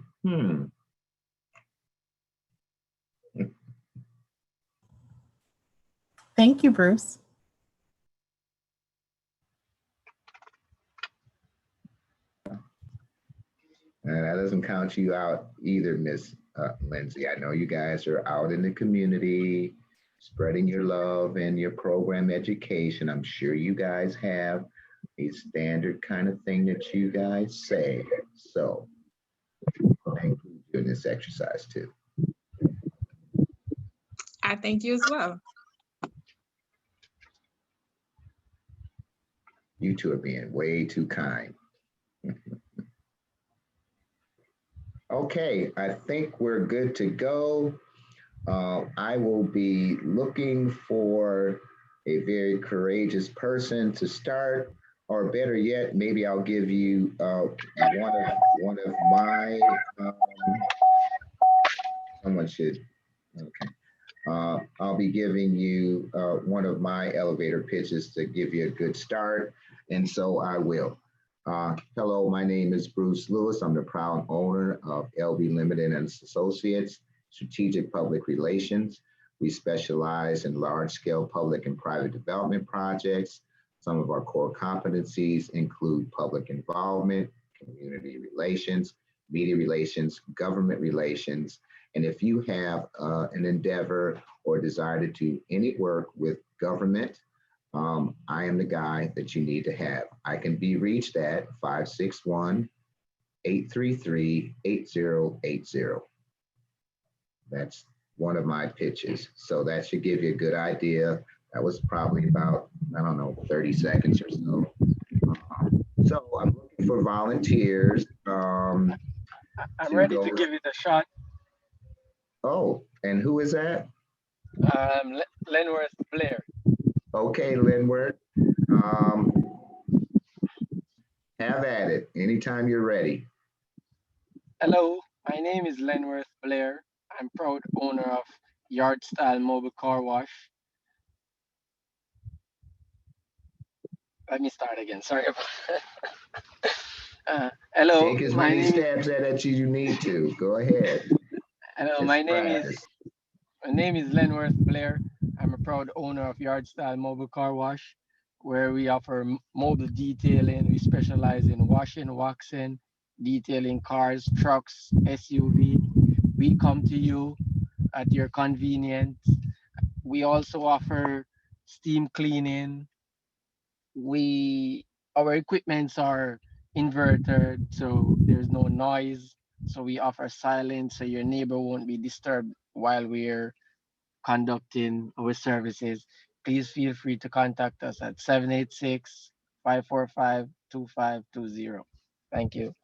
Thank you, Bruce. And that doesn't count you out either, Miss Lindsey. I know you guys are out in the community, spreading your love and your program education. I'm sure you guys have a standard kind of thing that you guys say. So I include you in this exercise too. I thank you as well. You two are being way too kind. Okay, I think we're good to go. I will be looking for a very courageous person to start, or better yet, maybe I'll give you one of my. Someone should. Okay. I'll be giving you one of my elevator pitches to give you a good start, and so I will. Hello, my name is Bruce Lewis. I'm the proud owner of LB Limited and Associates, Strategic Public Relations. We specialize in large-scale public and private development projects. Some of our core competencies include public involvement, community relations, media relations, government relations, and if you have an endeavor or desire to do any work with government, I am the guy that you need to have. I can be reached at 561-833-8080. That's one of my pitches. So that should give you a good idea. That was probably about, I don't know, 30 seconds or so. So I'm looking for volunteers. I'm ready to give it a shot. Oh, and who is that? Lenworth Blair. Okay, Linworth. Have at it anytime you're ready. Hello, my name is Lenworth Blair. I'm proud owner of Yard Style Mobile Car Wash. Let me start again. Sorry about hello. Take as many stabs at it as you need to. Go ahead. Hello, my name is Lenworth Blair. I'm a proud owner of Yard Style Mobile Car Wash, where we offer mobile detailing. We specialize in washing, waxing, detailing cars, trucks, SUV. We come to you at your convenience. We also offer steam cleaning. Our equipments are inverted, so there's no noise. So we offer silence, so your neighbor won't be disturbed while we're conducting our services. Please feel free to contact us at 786-545-2520. Thank you.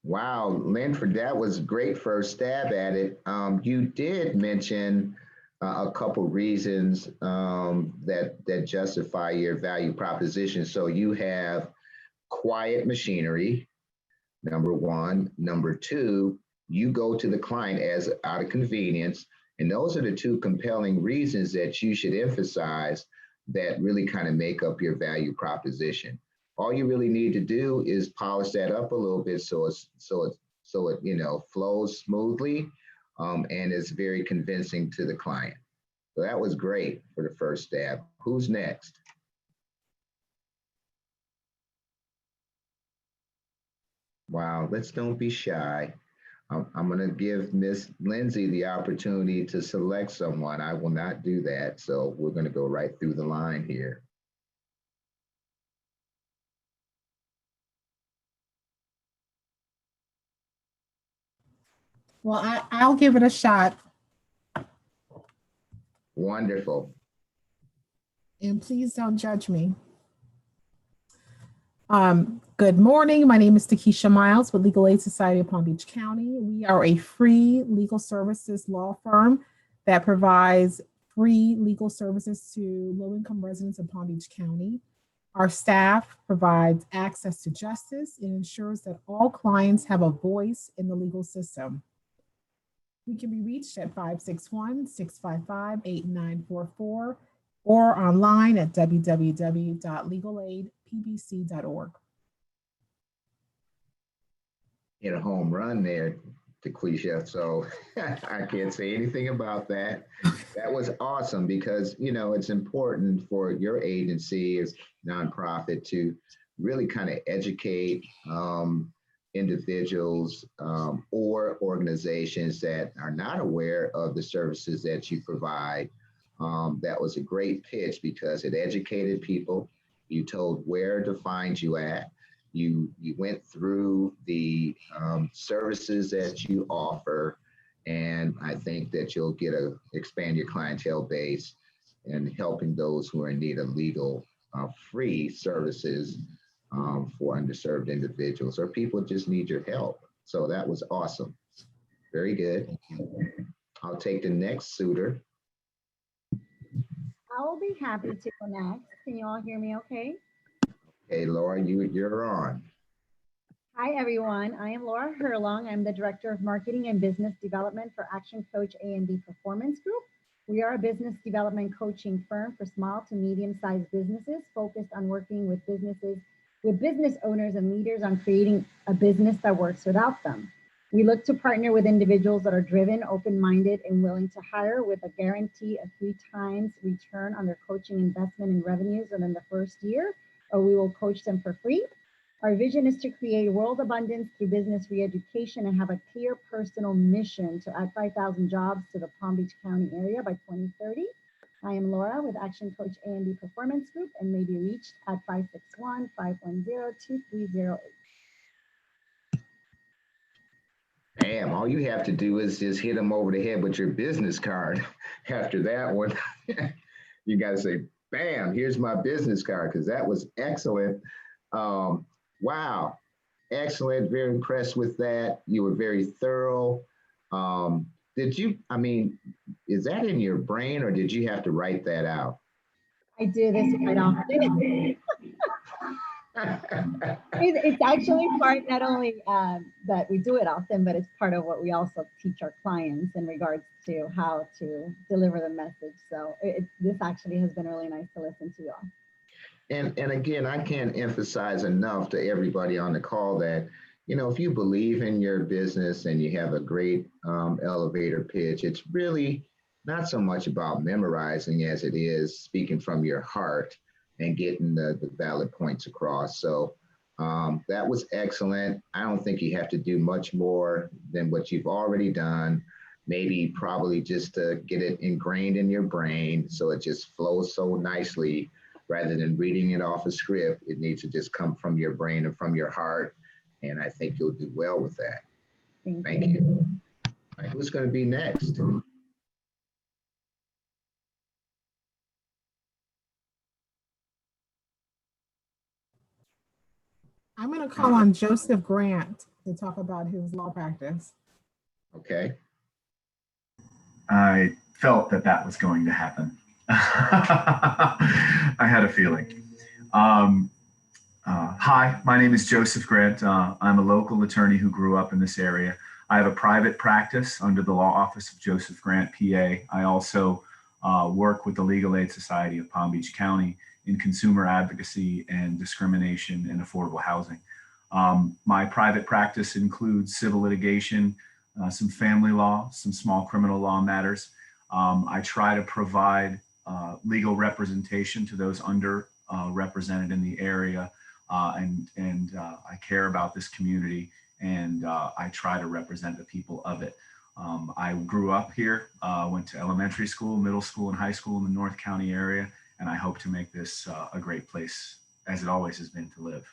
Wow, Linford, that was a great first stab at it. You did mention a couple reasons that justify your value proposition. So you have quiet machinery, number one. Number two, you go to the client as out of convenience. And those are the two compelling reasons that you should emphasize that really kind of make up your value proposition. All you really need to do is polish that up a little bit so it flows smoothly and is very convincing to the client. So that was great for the first stab. Who's next? Wow, don't be shy. I'm going to give Miss Lindsey the opportunity to select someone. I will not do that. So we're going to go right through the line here. Well, I'll give it a shot. Wonderful. And please don't judge me. Good morning. My name is Takesha Miles with Legal Aid Society of Palm Beach County. We are a free legal services law firm that provides free legal services to low-income residents of Palm Beach County. Our staff provides access to justice and ensures that all clients have a voice in the legal system. We can be reached at 561-655-8944 or online at www.legalaidpbc.org. Hit a home run there, Takesha. So I can't say anything about that. That was awesome because, it's important for your agency as nonprofit to really kind of educate individuals or organizations that are not aware of the services that you provide. That was a great pitch because it educated people. You told where to find you at. You went through the services that you offer, and I think that you'll expand your clientele base and helping those who are in need of legal free services for underserved individuals or people just need your help. So that was awesome. Very good. I'll take the next suitor. I will be happy to go next. Can you all hear me okay? Hey, Laura, you're on. Hi, everyone. I am Laura Herlong. I'm the Director of Marketing and Business Development for Action Coach A&B Performance Group. We are a business development coaching firm for small to medium-sized businesses focused on working with business owners and leaders on creating a business that works without them. We look to partner with individuals that are driven, open-minded, and willing to hire with a guarantee of 3 times return on their coaching investment and revenues within the first year, or we will coach them for free. Our vision is to create world abundance through business re-education and have a clear personal mission to add 5,000 jobs to the Palm Beach County area by 2030. I am Laura with Action Coach A&B Performance Group and may be reached at 561-510-2308. Bam, all you have to do is just hit them over the head with your business card. After that one, you got to say, bam, here's my business card, because that was excellent. Wow, excellent. Very impressed with that. You were very thorough. Is that in your brain or did you have to write that out? I do this quite often. It's actually part, not only that we do it often, but it's part of what we also teach our clients in regards to how to deliver the message. So this actually has been really nice to listen to you all. And again, I can't emphasize enough to everybody on the call that, if you believe in your business and you have a great elevator pitch, it's really not so much about memorizing as it is speaking from your heart and getting the valid points across. So that was excellent. I don't think you have to do much more than what you've already done. Maybe probably just to get it ingrained in your brain so it just flows so nicely. Rather than reading it off a script, it needs to just come from your brain and from your heart. And I think you'll do well with that. Thank you. All right, who's going to be next? I'm going to call on Joseph Grant to talk about his law practice. Okay. I felt that was going to happen. I had a feeling. Hi, my name is Joseph Grant. I'm a local attorney who grew up in this area. I have a private practice under the law office of Joseph Grant, PA. I also work with the Legal Aid Society of Palm Beach County in consumer advocacy and discrimination and affordable housing. My private practice includes civil litigation, some family law, some small criminal law matters. I try to provide legal representation to those underrepresented in the area, and I care about this community, and I try to represent the people of it. I grew up here, went to elementary school, middle school, and high school in the North County area, and I hope to make this a great place, as it always has been, to live.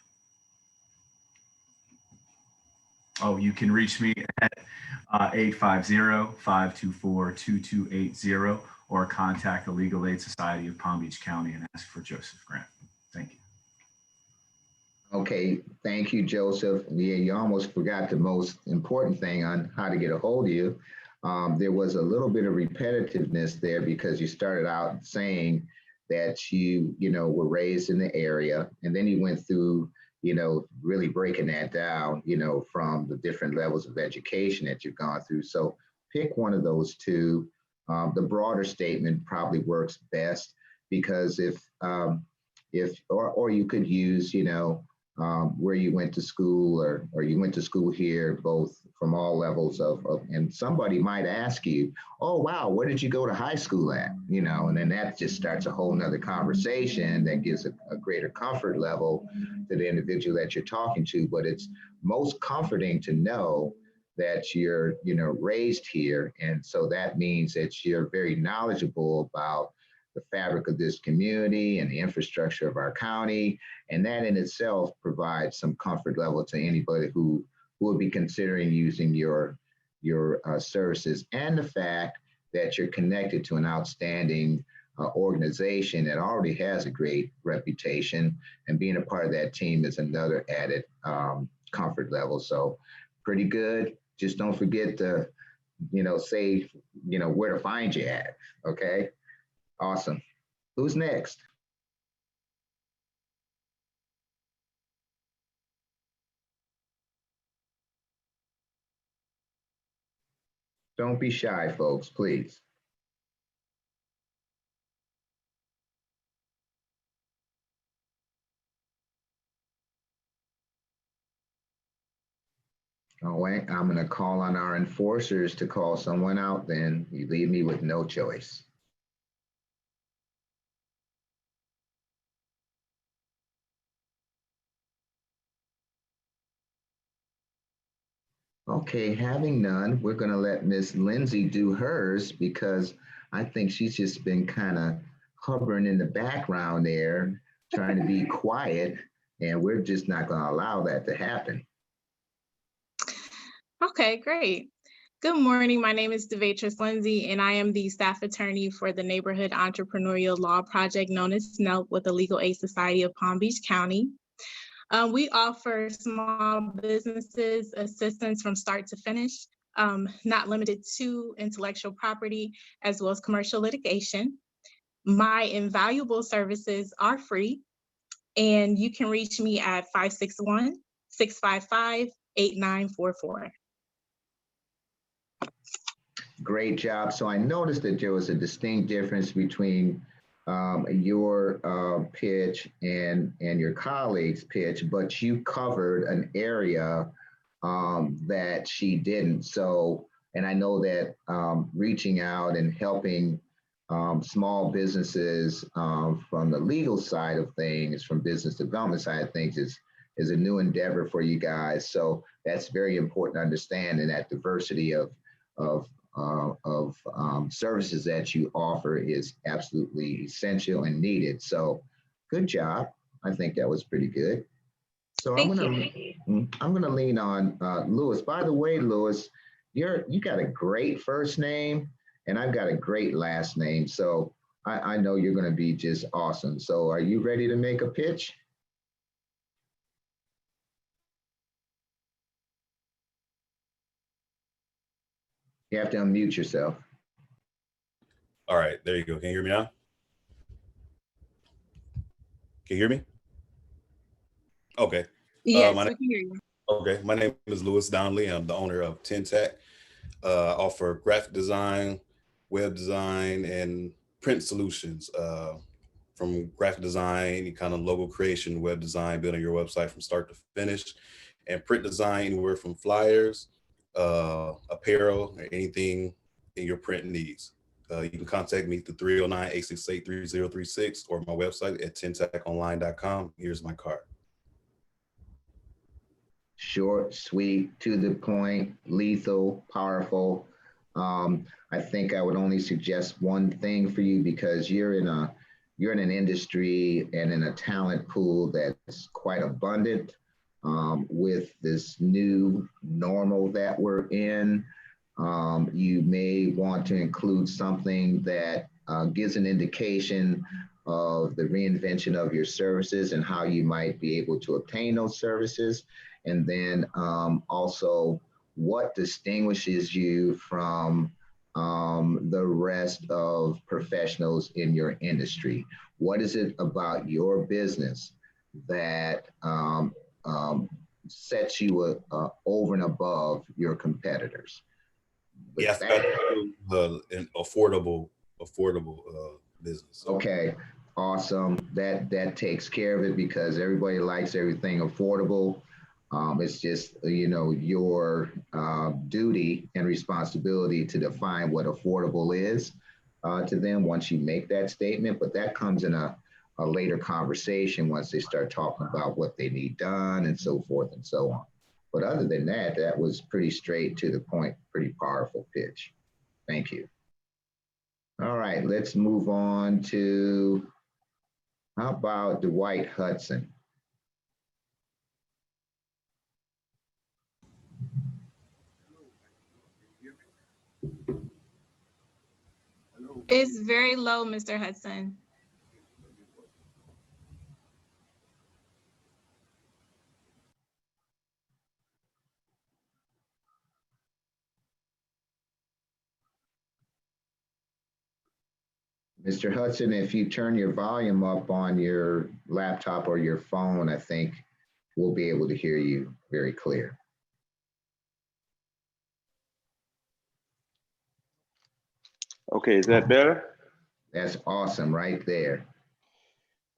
Oh, you can reach me at 850-524-2280 or contact the Legal Aid Society of Palm Beach County and ask for Joseph Grant. Thank you. Okay, thank you, Joseph. Yeah, you almost forgot the most important thing on how to get a hold of you. There was a little bit of repetitiveness there because you started out saying that you were raised in the area, and then you went through really breaking that down, from the different levels of education that you've gone through. So pick one of those two. The broader statement probably works best because if you could use, where you went to school or you went to school here, both from all levels and somebody might ask you, oh, wow, where did you go to high school at? And then that just starts a whole nother conversation that gives a greater comfort level to the individual that you're talking to. But it's most comforting to know that you're, raised here. And so that means that you're very knowledgeable about the fabric of this community and the infrastructure of our county. And that in itself provides some comfort level to anybody who will be considering using your services. And the fact that you're connected to an outstanding organization that already has a great reputation, and being a part of that team is another added comfort level. So pretty good. Just don't forget to, say, where to find you at. Okay. Awesome. Who's next? Don't be shy, folks, please. All right, I'm going to call on our enforcers to call someone out then. You leave me with no choice. Okay, having none, we're going to let Miss Lindsey do hers because I think she's just been kind of hovering in the background there, trying to be quiet, and we're just not going to allow that to happen. Okay, great. Good morning. My name is DaVatrice Lindsey, and I am the staff attorney for the Neighborhood Entrepreneurial Law Project known as NELP with the Legal Aid Society of Palm Beach County. We offer small businesses assistance from start to finish, not limited to intellectual property, as well as commercial litigation. My invaluable services are free, and you can reach me at 561-655-8944. Great job. So I noticed that there was a distinct difference between your pitch and your colleague's pitch, but you covered an area that she didn't. So, and I know that reaching out and helping small businesses from the legal side of things, from business development side of things is a new endeavor for you guys. So that's very important to understand, and that diversity of services that you offer is absolutely essential and needed. So good job. I think that was pretty good. So I'm gonna lean on Lewis. By the way, Lewis, you got a great first name and I've got a great last name. So I know you're gonna be just awesome. So are you ready to make a pitch? You have to unmute yourself. All right, there you go. Can you hear me now? Can you hear me? Okay. Yes, we can hear you. Okay, my name is Donley. I'm the owner of Tintac. I offer graphic design, web design, and print solutions. From graphic design, any kind of logo creation, web design, building your website from start to finish, and print design anywhere from flyers, apparel, or anything in your print needs. You can contact me through 309-868-3036 or my website at tintaconline.com. Here's my card. Short, sweet, to the point, lethal, powerful. I think I would only suggest one thing for you because you're in an industry and in a talent pool that's quite abundant. With this new normal that we're in, you may want to include something that gives an indication of the reinvention of your services and how you might be able to obtain those services. And then also what distinguishes you from the rest of professionals in your industry. What is it about your business that sets you over and above your competitors? Yes, an affordable business. Okay, awesome. That takes care of it because everybody likes everything affordable. It's just, your duty and responsibility to define what affordable is to them once you make that statement. But that comes in a later conversation once they start talking about what they need done and so forth and so on. But other than that, that was pretty straight to the point, pretty powerful pitch. Thank you. All right, let's move on to, how about Dwight Hudson? It's very low, Mr. Hudson. Mr. Hudson, if you turn your volume up on your laptop or your phone, I think we'll be able to hear you very clear. Okay, is that better? That's awesome right there.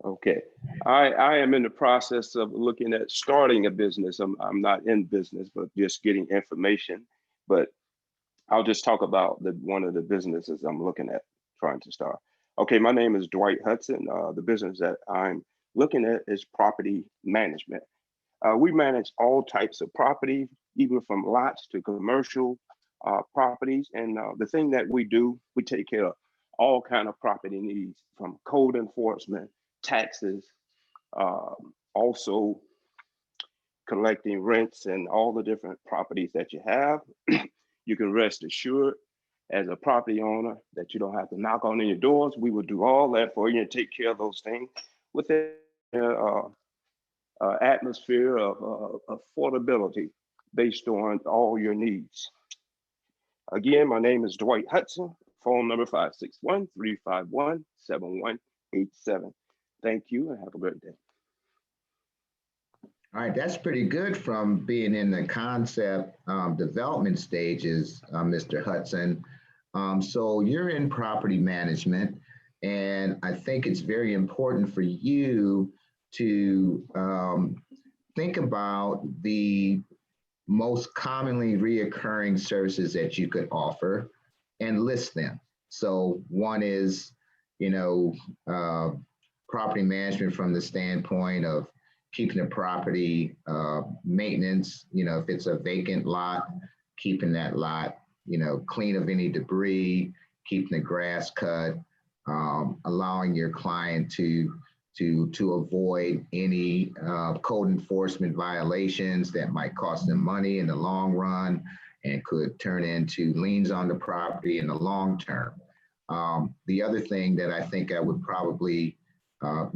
Okay, I am in the process of looking at starting a business. I'm not in business, but just getting information. But I'll just talk about one of the businesses I'm looking at trying to start. Okay, my name is Dwight Hudson. The business that I'm looking at is property management. We manage all types of property, even from lots to commercial properties. And the thing that we do, we take care of all kind of property needs, from code enforcement, taxes, also collecting rents and all the different properties that you have. You can rest assured as a property owner that you don't have to knock on any doors. We will do all that for you and take care of those things within atmosphere of affordability based on all your needs. Again, my name is Dwight Hudson. Phone number 561-351-7187. Thank you and have a great day. All right, that's pretty good from being in the concept development stages, Mr. Hudson. So you're in property management, and I think it's very important for you to think about the most commonly reoccurring services that you could offer and list them. So one is, property management from the standpoint of keeping the property maintenance, if it's a vacant lot, keeping that lot, clean of any debris, keeping the grass cut, allowing your client to avoid any code enforcement violations that might cost them money in the long run and could turn into liens on the property in the long term. The other thing that I think I would probably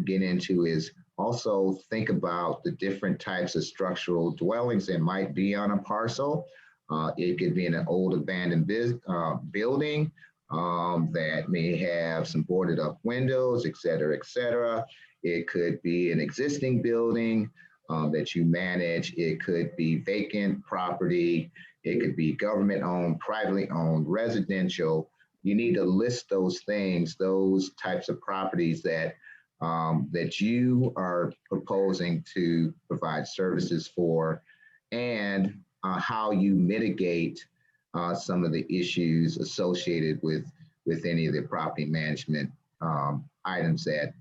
get into is also think about the different types of structural dwellings that might be on a parcel. It could be in an old abandoned building that may have some boarded up windows, et cetera, et cetera. It could be an existing building that you manage. It could be vacant property. It could be government owned, privately owned, residential. You need to list those things, those types of properties that that you are proposing to provide services for, and how you mitigate some of the issues associated with any of the property management items that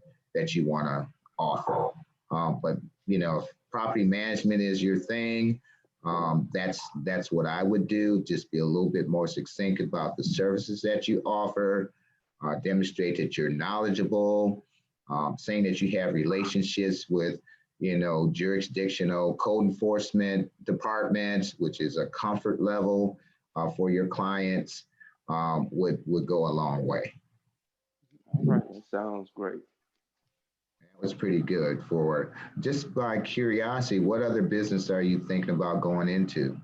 you want to offer. But if property management is your thing, that's what I would do. Just be a little bit more succinct about the services that you offer, demonstrate that you're knowledgeable, saying that you have relationships with, jurisdictional code enforcement departments, which is a comfort level for your clients, would go a long way. All right, that sounds great. That was pretty good. For just by curiosity, what other business are you thinking about going into?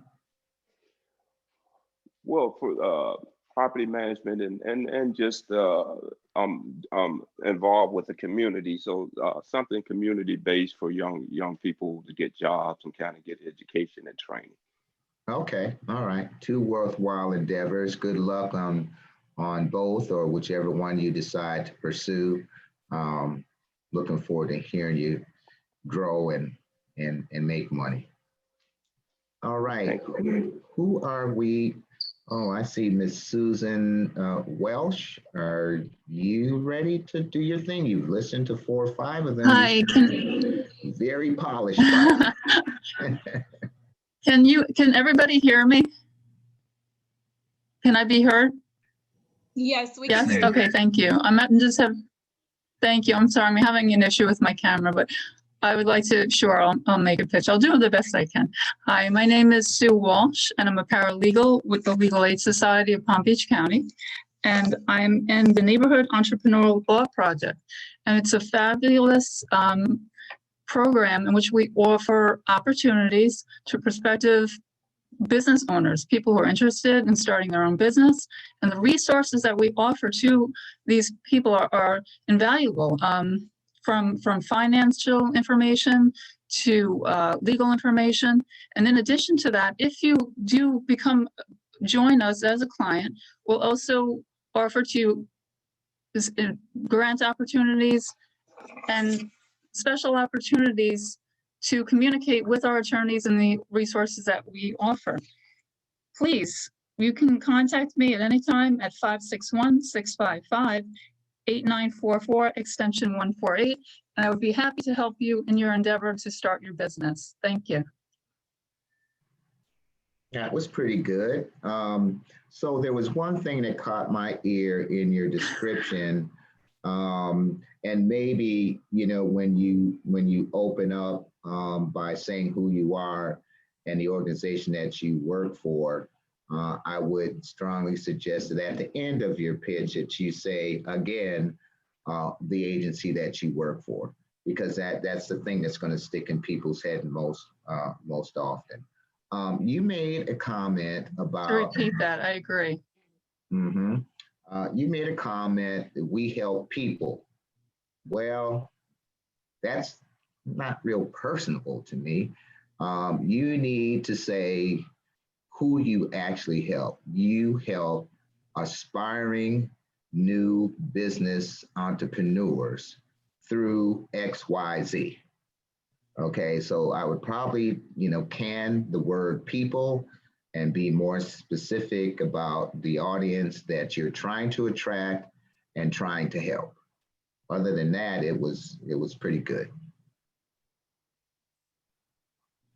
Well, for property management and just involved with the community. So something community based for young people to get jobs and kind of get education and training. Okay, all right. Two worthwhile endeavors. Good luck on both, or whichever one you decide to pursue. Looking forward to hearing you grow and make money. All right. Who are we? Oh, I see Miss Susan Welsh. Are you ready to do your thing? You've listened to 4 or 5 of them. Hi. Very polished. Can everybody hear me? Can I be heard? Yes, we Yes. can. Okay. Thank you. Thank you. I'm sorry. I'm having an issue with my camera, but I would like to, sure, I'll make a pitch. I'll do the best I can. Hi, my name is Sue Walsh, and I'm a paralegal with the Legal Aid Society of Palm Beach County. And I'm in the Neighborhood Entrepreneurial Law Project. And it's a fabulous program in which we offer opportunities to prospective business owners, people who are interested in starting their own business, and the resources that we offer to these people are invaluable, from financial information to legal information. And in addition to that, if you do join us as a client, we'll also offer to you grant opportunities and special opportunities to communicate with our attorneys and the resources that we offer. Please, you can contact me at any time at 561-655-8944, extension 148, and I would be happy to help you in your endeavor to start your business. Thank you. That was pretty good. So there was one thing that caught my ear in your description, and maybe, you know, when you open up by saying who you are and the organization that you work for, I would strongly suggest that at the end of your pitch that you say again the agency that you work for, because that's the thing that's going to stick in people's head most often. You made a comment about. To repeat that, I agree. You made a comment that we help people. Well, that's not real personable to me. You need to say who you actually help. You help aspiring new business entrepreneurs through XYZ. Okay, so I would probably, can the word people and be more specific about the audience that you're trying to attract and trying to help. Other than that, it was pretty good.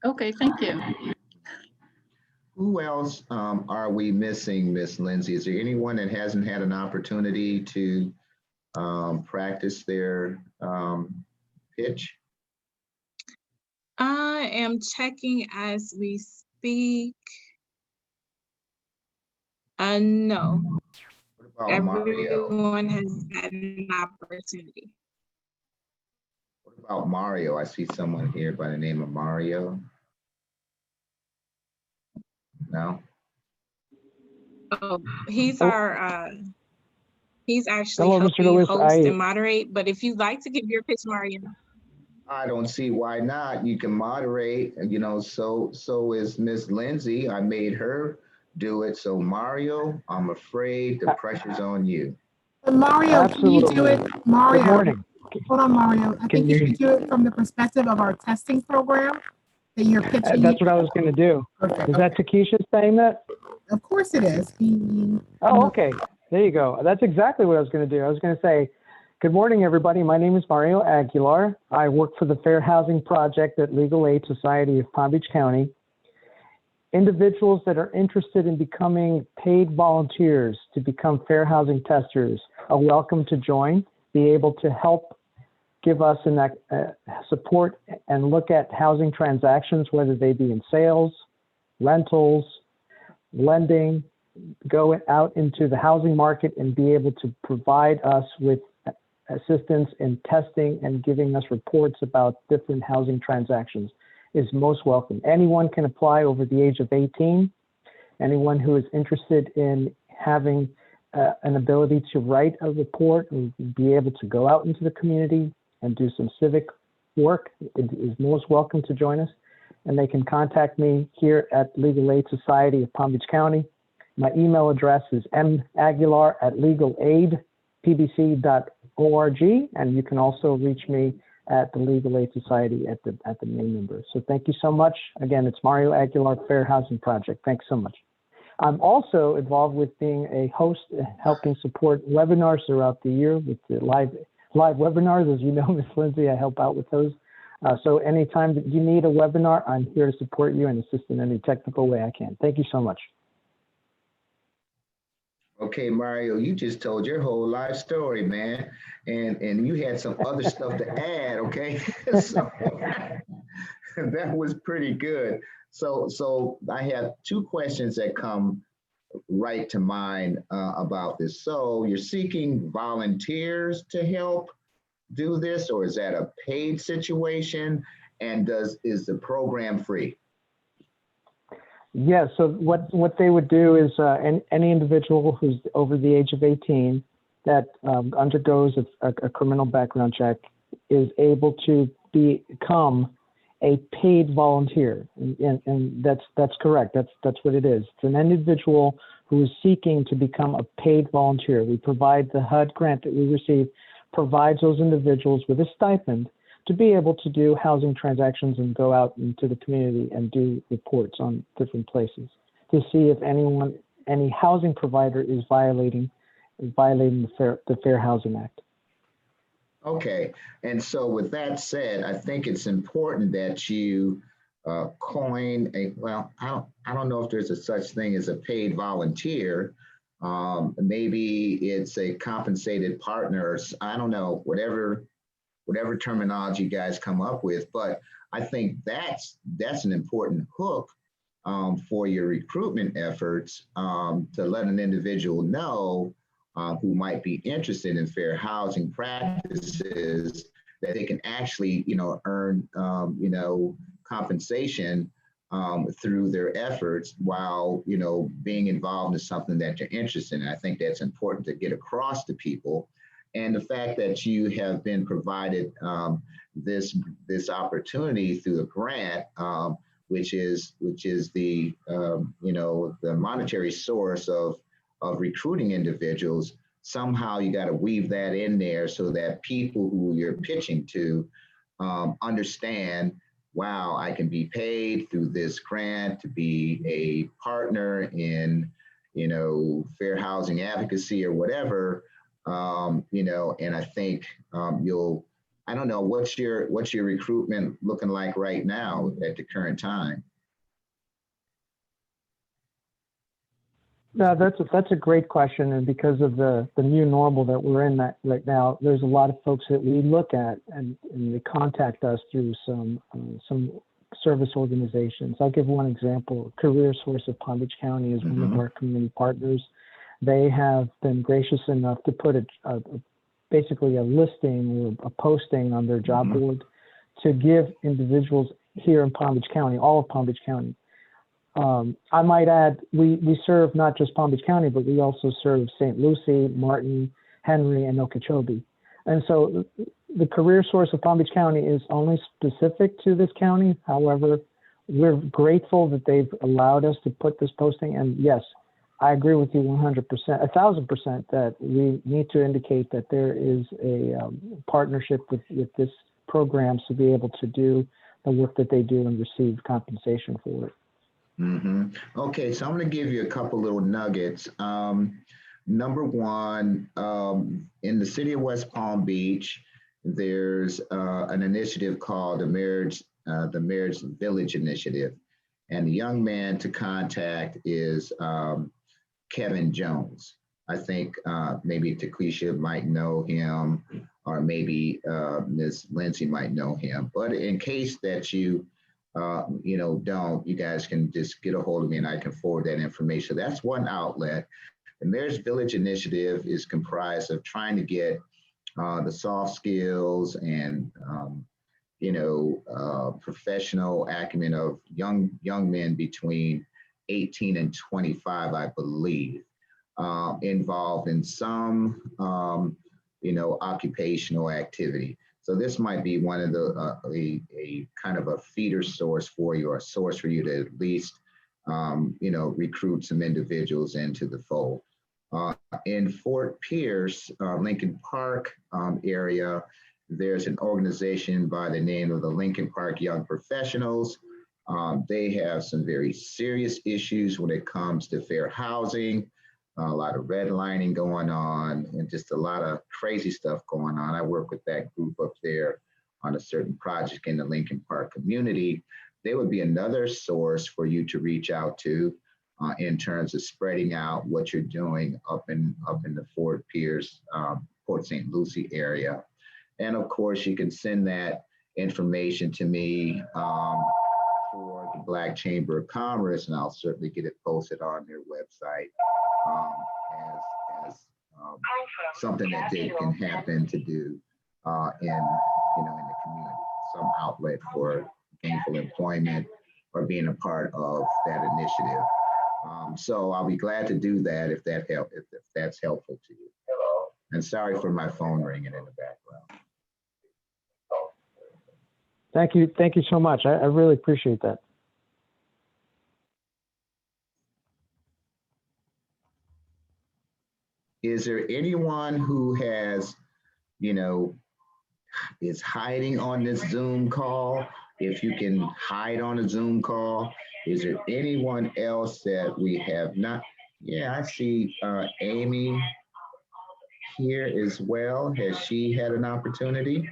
Okay, thank you. Who else are we missing, Miss Lindsey? Is there anyone that hasn't had an opportunity to practice their pitch? I am checking as we speak. No. What about Mario? Everyone has had an opportunity. What about Mario? I see someone here by the name of Mario. No? Oh, he's he's actually Hello, helping Mr. Lewis. host and moderate, but if you'd like to give your pitch, Mario. I don't see why not. You can moderate, so is Miss Lindsey. I made her do it. So Mario, I'm afraid the pressure's on you. Mario, Absolutely. Can you do it? Mario. Good morning. Hold on, Mario. I think you you- should do it from the perspective of our testing program that you're pitching. That's what I was going to do. Perfect. Is that Takesha saying that? Of course it is. Oh, okay. There you go. That's exactly what I was going to do. I was going to say, good morning, everybody. My name is Mario Aguilar. I work for the Fair Housing Project at Legal Aid Society of Palm Beach County. Individuals that are interested in becoming paid volunteers to become fair housing testers are welcome to join, be able to help give us support and look at housing transactions, whether they be in sales, rentals, lending, go out into the housing market and be able to provide us with assistance in testing and giving us reports about different housing transactions is most welcome. Anyone can apply over the age of 18. Anyone who is interested in having an ability to write a report and be able to go out into the community and do some civic work is most welcome to join us. And they can contact me here at Legal Aid Society of Palm Beach County. My email address is maguilar@legalaidpbc.org, and you can also reach me at the Legal Aid Society at the main number. So thank you so much. Again, it's Mario Aguilar, Fair Housing Project. Thanks so much. I'm also involved with being a host, helping support webinars throughout the year with the live webinars. As you know, Ms. Lindsey, I help out with those. So anytime that you need a webinar, I'm here to support you and assist in any technical way I can. Thank you so much. Okay, Mario, you just told your whole life story, man. And you had some other stuff to add, okay? So that was pretty good. So I have two questions that come right to mind about this. So you're seeking volunteers to help do this, or is that a paid situation? And is the program free? Yeah, so what they would do is any individual who's over the age of 18 that undergoes a criminal background check is able to become a paid volunteer, and that's correct. That's what it is. It's an individual who is seeking to become a paid volunteer. We provide the HUD grant that we receive, provides those individuals with a stipend to be able to do housing transactions and go out into the community and do reports on different places to see if any housing provider is violating the Fair Housing Act. Okay, and so with that said, I think it's important that you coin a, well, I don't know if there's a such thing as a paid volunteer. Maybe it's a compensated partner. I don't know, whatever terminology you guys come up with, but I think that's an important hook for your recruitment efforts, to let an individual know who might be interested in fair housing practices that they can actually, earn, compensation through their efforts while, being involved in something that you're interested in. I think that's important to get across to people. And the fact that you have been provided this opportunity through the grant, which is the the monetary source of recruiting individuals, somehow you got to weave that in there so that people who you're pitching to understand, wow, I can be paid through this grant to be a partner in, fair housing advocacy or whatever. And I think I don't know, what's your recruitment looking like right now at the current time? No, that's a great question, and because of the new normal that we're in right now, there's a lot of folks that we look at and they contact us through some service organizations. I'll give one example. Career Source of Palm Beach County is one of our community partners. They have been gracious enough to put basically a listing or a posting on their job board to give individuals here in Palm Beach County, all of Palm Beach County. I might add, we serve not just Palm Beach County, but we also serve St. Lucie, Martin, Henry, and Okeechobee. And so the Career Source of Palm Beach County is only specific to this county. However, we're grateful that they've allowed us to put this posting. And yes, I agree with you 100%, 1,000% that we need to indicate that there is a partnership with this program to be able to do the work that they do and receive compensation for it. Okay, so I'm going to give you a couple little nuggets. Number one, in the city of West Palm Beach, there's an initiative called the Marriage Village Initiative, and the young man to contact is Kevin Jones. I think maybe Takesha might know him, or maybe Ms. Lindsey might know him. But in case that you don't, you guys can just get a hold of me and I can forward that information. That's one outlet. The Marriage Village Initiative is comprised of trying to get the soft skills and, professional acumen of young men between 18 and 25, I believe, involved in some, occupational activity. So this might be one of the a kind of a feeder source for you, or a source for you to at least recruit some individuals into the fold. In Fort Pierce, Lincoln Park area, there's an organization by the name of the Lincoln Park Young Professionals. They have some very serious issues when it comes to fair housing. A lot of redlining going on, and just a lot of crazy stuff going on. I work with that group up there on a certain project in the Lincoln Park community. They would be another source for you to reach out to in terms of spreading out what you're doing up in the Fort Pierce, Port St. Lucie area. And of course, you can send that information to me for the Black Chamber of Commerce, and I'll certainly get it posted on their website. As something that they can happen to do in the community, some outlet for gainful employment or being a part of that initiative. So I'll be glad to do that if that's helpful to you. And sorry for my phone ringing in the background. Thank you. Thank you so much. I really appreciate that. Is there anyone who has, is hiding on this Zoom call? If you can hide on a Zoom call, is there anyone else that we have not? Yeah, I see Amy here as well. Has she had an opportunity?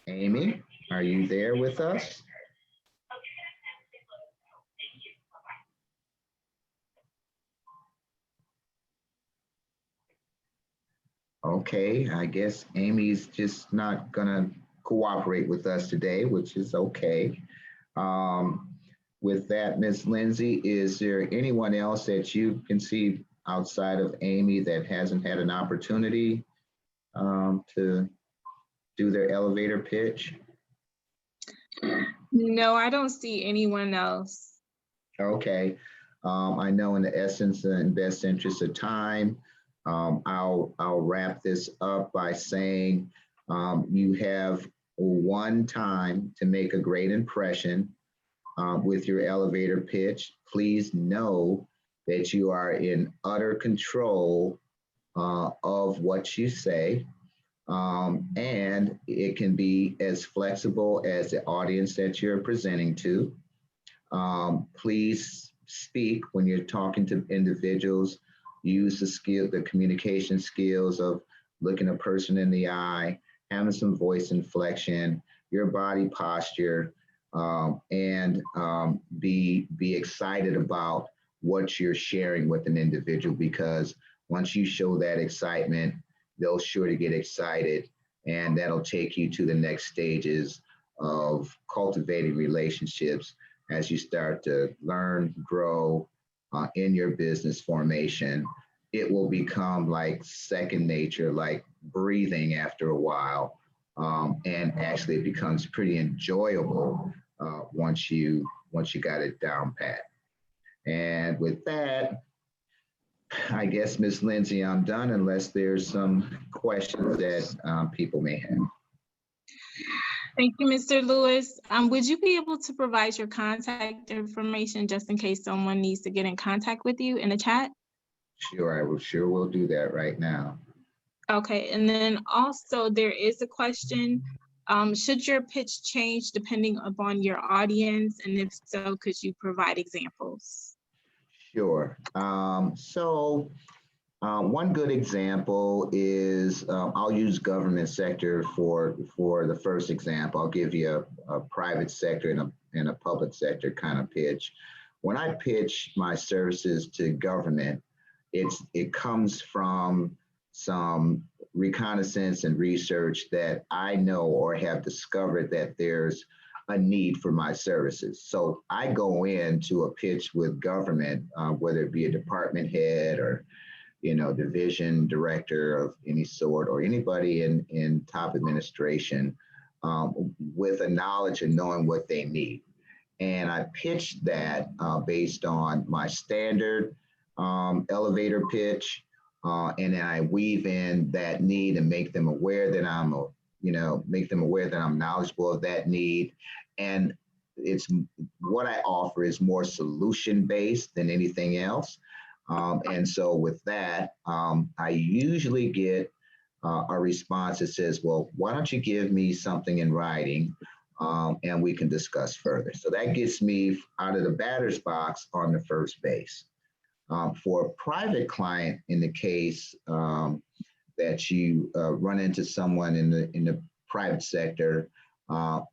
Amy, are you there with us? Okay, I guess Amy's just not gonna cooperate with us today, which is okay. With that, Ms. Lindsey, is there anyone else that you can see outside of Amy that hasn't had an opportunity to do their elevator pitch? No, I don't see anyone else. Okay, I know in the essence and best interest of time, I'll wrap this up by saying you have one time to make a great impression with your elevator pitch. Please know that you are in utter control of what you say. And it can be as flexible as the audience that you're presenting to. Please speak when you're talking to individuals. Use the communication skills of looking a person in the eye, having some voice inflection, your body posture, and be excited about what you're sharing with an individual, because once you show that excitement, they'll sure to get excited, and that'll take you to the next stages of cultivating relationships as you start to learn, grow in your business formation. It will become like second nature, like breathing after a while. And actually it becomes pretty enjoyable once you got it down pat. And with that, I guess, Ms. Lindsey, I'm done unless there's some questions that people may have. Thank you, Mr. Lewis. Would you be able to provide your contact information just in case someone needs to get in contact with you in the chat? Sure, we'll do that right now. Okay, and then also there is a question. Should your pitch change depending upon your audience? And if so, could you provide examples? Sure. One good example is, I'll use government sector for the first example. I'll give you a private sector and a public sector kind of pitch. When I pitch my services to government, it comes from some reconnaissance and research that I know or have discovered that there's a need for my services. So I go into a pitch with government, whether it be a department head or division director of any sort, or anybody in top administration, with a knowledge and knowing what they need. And I pitch that based on my standard elevator pitch, and then I weave in that need and make them aware that I'm knowledgeable of that need. And it's what I offer is more solution based than anything else. And so with that, I usually get a response that says, well, why don't you give me something in writing and we can discuss further. So that gets me out of the batter's box on the first base. For a private client, in the case that you run into someone in the private sector,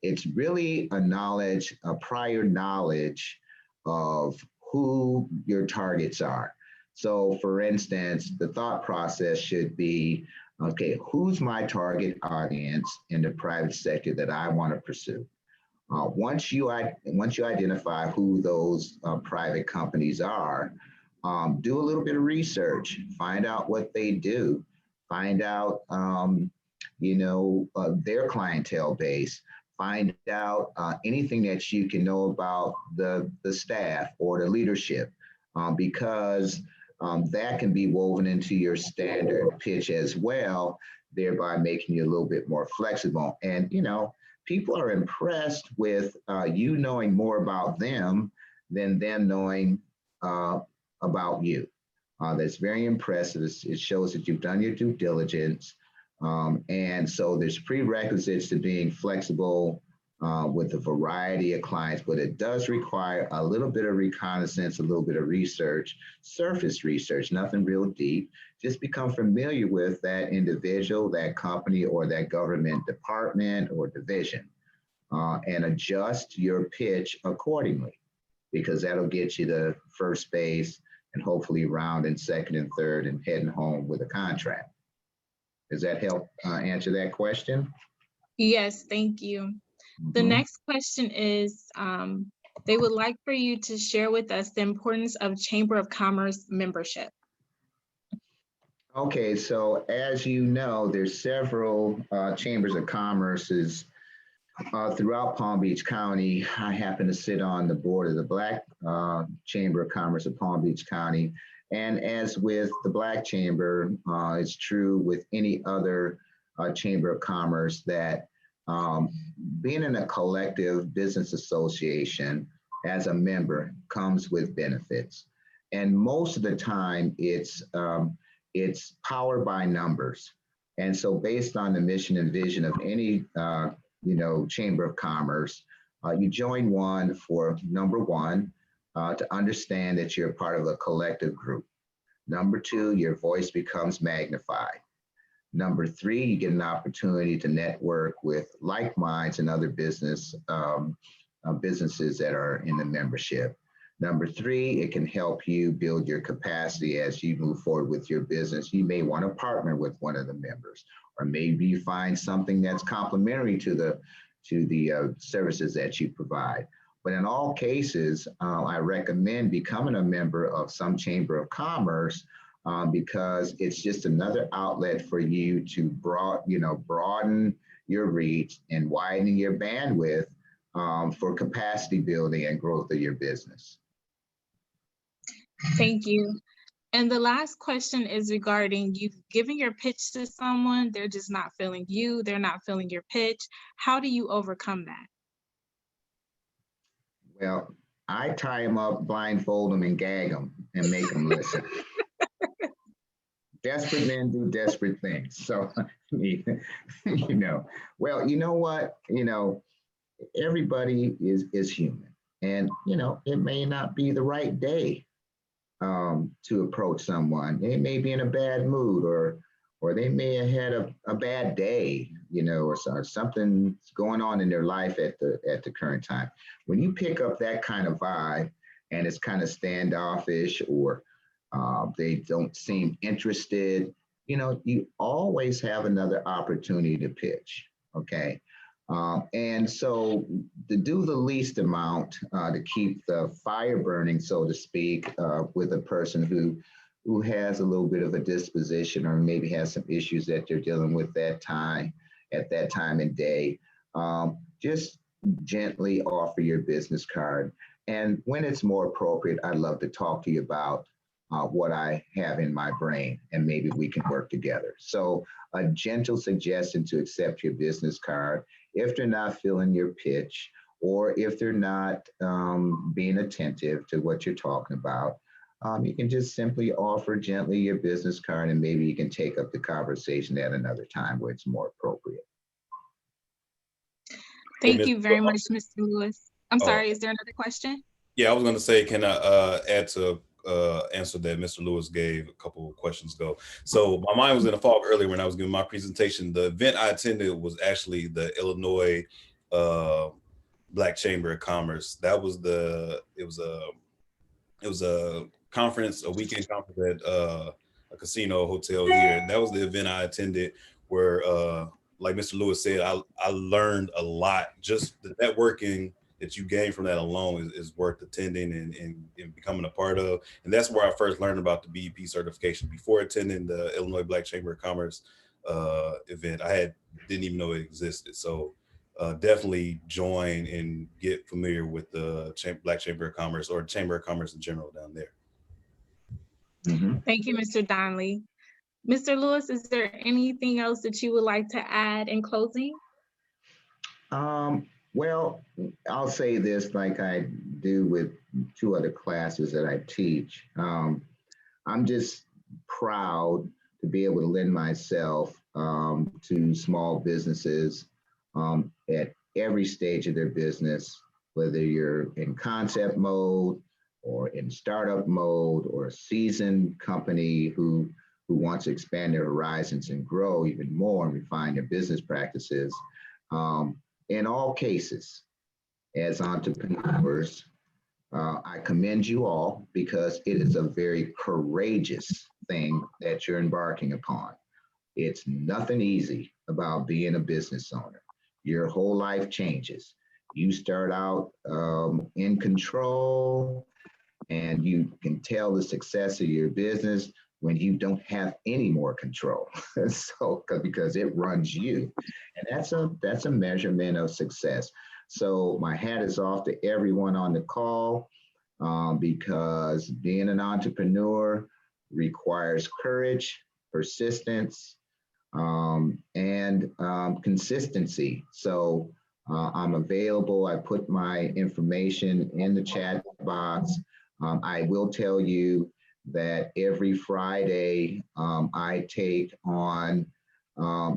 it's really a prior knowledge of who your targets are. So for instance, the thought process should be, okay, who's my target audience in the private sector that I want to pursue? Once you identify who those private companies are, Do a little bit of research, find out what they do, find out, their clientele base, find out anything that you can know about the staff or the leadership, because that can be woven into your standard pitch as well, thereby making you a little bit more flexible. And, people are impressed with you knowing more about them than them knowing about you. That's very impressive. It shows that you've done your due diligence. And so there's prerequisites to being flexible with a variety of clients, but it does require a little bit of reconnaissance, a little bit of research, surface research, nothing real deep. Just become familiar with that individual, that company, or that government department or division, and adjust your pitch accordingly, because that'll get you to first base and hopefully round in second and third and heading home with a contract. Does that help answer that question? Yes, thank you. The next question is, they would like for you to share with us the importance of Chamber of Commerce membership. Okay, so as you know, there's several chambers of commerces throughout Palm Beach County. I happen to sit on the board of the Black Chamber of Commerce of Palm Beach County. And as with the Black Chamber, it's true with any other Chamber of Commerce that being in a collective business association as a member comes with benefits. And most of the time it's powered by numbers. And so based on the mission and vision of any Chamber of Commerce, you join one for number one, to understand that you're part of a collective group. Number two, your voice becomes magnified. Number three, you get an opportunity to network with like minds and other businesses that are in the membership. Number three, it can help you build your capacity as you move forward with your business. You may want to partner with one of the members, or maybe you find something that's complementary to the services that you provide. But in all cases, I recommend becoming a member of some Chamber of Commerce, because it's just another outlet for you to broaden your reach and widen your bandwidth for capacity building and growth of your business. Thank you. And the last question is regarding you giving your pitch to someone, they're just not feeling you, they're not feeling your pitch. How do you overcome that? Well, I tie them up, blindfold them, and gag them and make them listen. Desperate men do desperate things. So, well, you know what? Everybody is human, and it may not be the right day to approach someone. They may be in a bad mood, or they may have had a bad day, or something's going on in their life at the current time. When you pick up that kind of vibe and it's kind of standoffish, or they don't seem interested, you always have another opportunity to pitch, okay? And so to do the least amount to keep the fire burning, so to speak, with a person who has a little bit of a disposition, or maybe has some issues that they're dealing with at that time and day, just gently offer your business card. And when it's more appropriate, I'd love to talk to you about what I have in my brain, and maybe we can work together. So a gentle suggestion to accept your business card if they're not feeling your pitch, or if they're not being attentive to what you're talking about. You can just simply offer gently your business card, and maybe you can take up the conversation at another time where it's more appropriate. Thank you very much, Mr. Lewis. I'm sorry, is there another question? Yeah, I was going to say, can I add to answer that Mr. Lewis gave a couple of questions ago? So my mind was in a fog earlier when I was giving my presentation. The event I attended was actually the Illinois Black Chamber of Commerce. That was it was a conference, a weekend conference at a casino hotel here. And that was the event I attended, where like Mr. Lewis said, I learned a lot. Just the networking that you gain from that alone is worth attending and becoming a part of. And that's where I first learned about the BEP certification. Before attending the Illinois Black Chamber of Commerce event, didn't even know it existed. So definitely join and get familiar with the Black Chamber of Commerce, or Chamber of Commerce in general down there. Thank you, Mr. Donley. Mr. Lewis, is there anything else that you would like to add in closing? Well, I'll say this like I do with 2 other classes that I teach. I'm just proud to be able to lend myself to small businesses at every stage of their business, whether you're in concept mode or in startup mode, or a seasoned company who wants to expand their horizons and grow even more and refine their business practices. In all cases, as entrepreneurs, I commend you all, because it is a very courageous thing that you're embarking upon. It's nothing easy about being a business owner. Your whole life changes. You start out in control, and you can tell the success of your business when you don't have any more control. So, because it runs you, and that's a measurement of success. So my hat is off to everyone on the call, because being an entrepreneur requires courage, persistence, and consistency. So I'm available. I put my information in the chat box. I will tell you that every Friday I take on,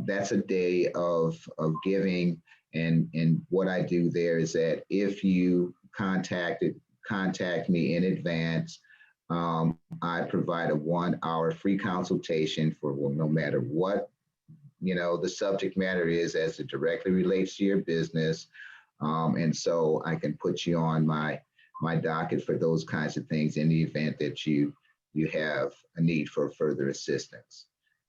that's a day of giving. And what I do there is that if you contact me in advance, I provide a 1-hour free consultation for, well, no matter what, the subject matter is, as it directly relates to your business. And so I can put you on my docket for those kinds of things in the event that you have a need for further assistance.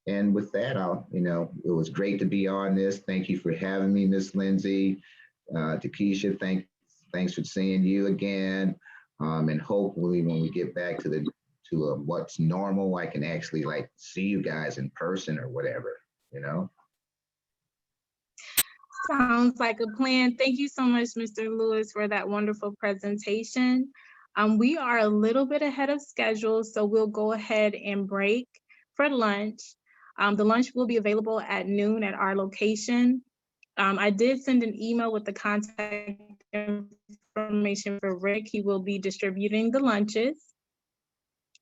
And with that, it was great to be on this. Thank you for having me, Miss Lindsey. Takesha, thanks for seeing you again. And hopefully when we get back to what's normal, I can actually see you guys in person or whatever, Sounds like a plan. Thank you so much, Mr. Lewis, for that wonderful presentation. We are a little bit ahead of schedule, so we'll go ahead and break for lunch. The lunch will be available at noon at our location. I did send an email with the contact information for Rick. He will be distributing the lunches.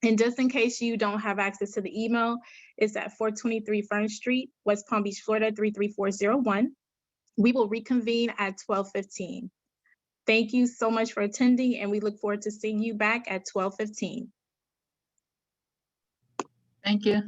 And just in case you don't have access to the email, it's at 423 Fern Street, West Palm Beach, Florida, 33401. We will reconvene at 12:15. Thank you so much for attending, and we look forward to seeing you back at 12:15. Thank you.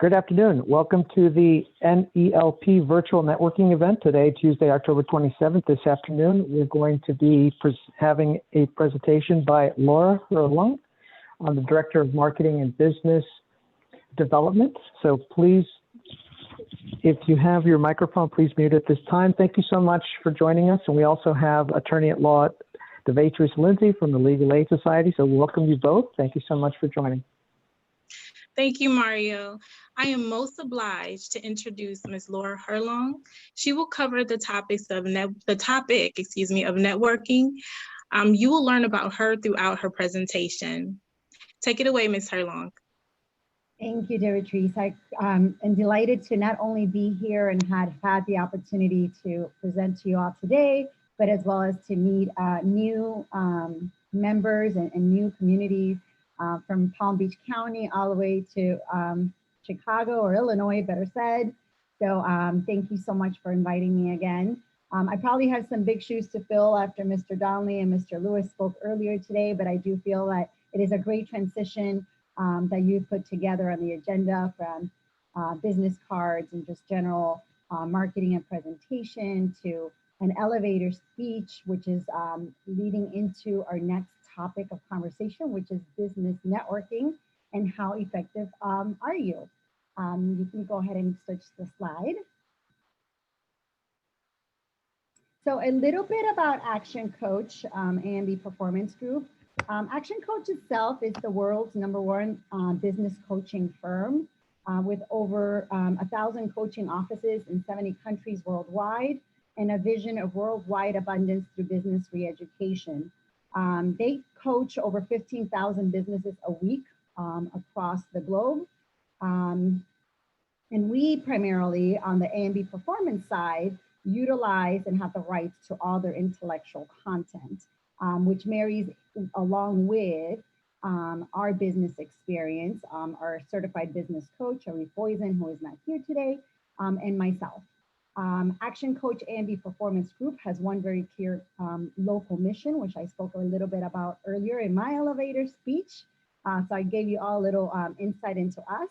Good afternoon. Welcome to the NELP virtual networking event today, Tuesday, October 27th. This afternoon, we're going to be having a presentation by Laura Herlong, the Director of Marketing and Business development. So please, if you have your microphone, please mute at this time. Thank you so much for joining us. And we also have attorney at law DaVatrice Lindsey from the Legal Aid Society. So welcome you both. Thank you so much for joining. Thank you, Mario. I am most obliged to introduce Ms. Laura Herlong. She will cover the topic of networking. You will learn about her throughout her presentation. Take it away, Ms. Herlong. Thank you, DaVatrice. I am delighted to not only be here and had the opportunity to present to you all today, but as well as to meet new members and new communities from Palm Beach County all the way to Chicago or Illinois, better said. So thank you so much for inviting me again. I probably have some big shoes to fill after Mr. Donley and Mr. Lewis spoke earlier today, but I do feel that it is a great transition that you put together on the agenda, from business cards and just general marketing and presentation to an elevator speech, which is leading into our next topic of conversation, which is business networking and how effective are you? You can go ahead and switch the slide. So a little bit about Action Coach and the Performance Group. Action Coach itself is the world's #1 business coaching firm with over 1,000 coaching offices in 70 countries worldwide, and a vision of worldwide abundance through business re-education. They coach over 15,000 businesses a week across the globe. And we primarily, on the A&B performance side, utilize and have the rights to all their intellectual content, which marries along with our business experience, our certified business coach, Ari Poison, who is not here today, and myself. Action Coach A&B Performance Group has one very clear local mission, which I spoke a little bit about earlier in my elevator speech. So I gave you all a little insight into us,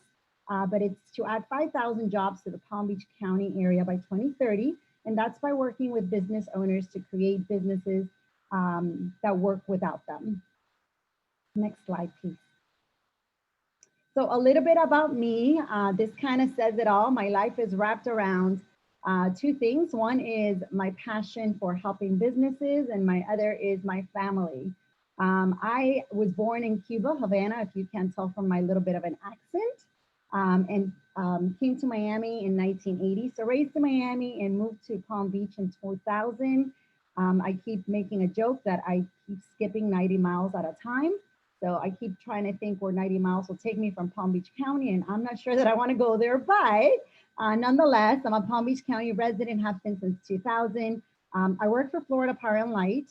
but it's to add 5,000 jobs to the Palm Beach County area by 2030. And that's by working with business owners to create businesses that work without them. Next slide, please. So a little bit about me. This kind of says it all. My life is wrapped around two things. One is my passion for helping businesses, and my other is my family. I was born in Cuba, Havana, if you can tell from my little bit of an accent, and came to Miami in 1980. So raised in Miami and moved to Palm Beach in 2000. I keep making a joke that I keep skipping 90 miles at a time. So I keep trying to think where 90 miles will take me from Palm Beach County, and I'm not sure that I want to go there, but nonetheless, I'm a Palm Beach County resident, have been since 2000. I work for Florida Power and Light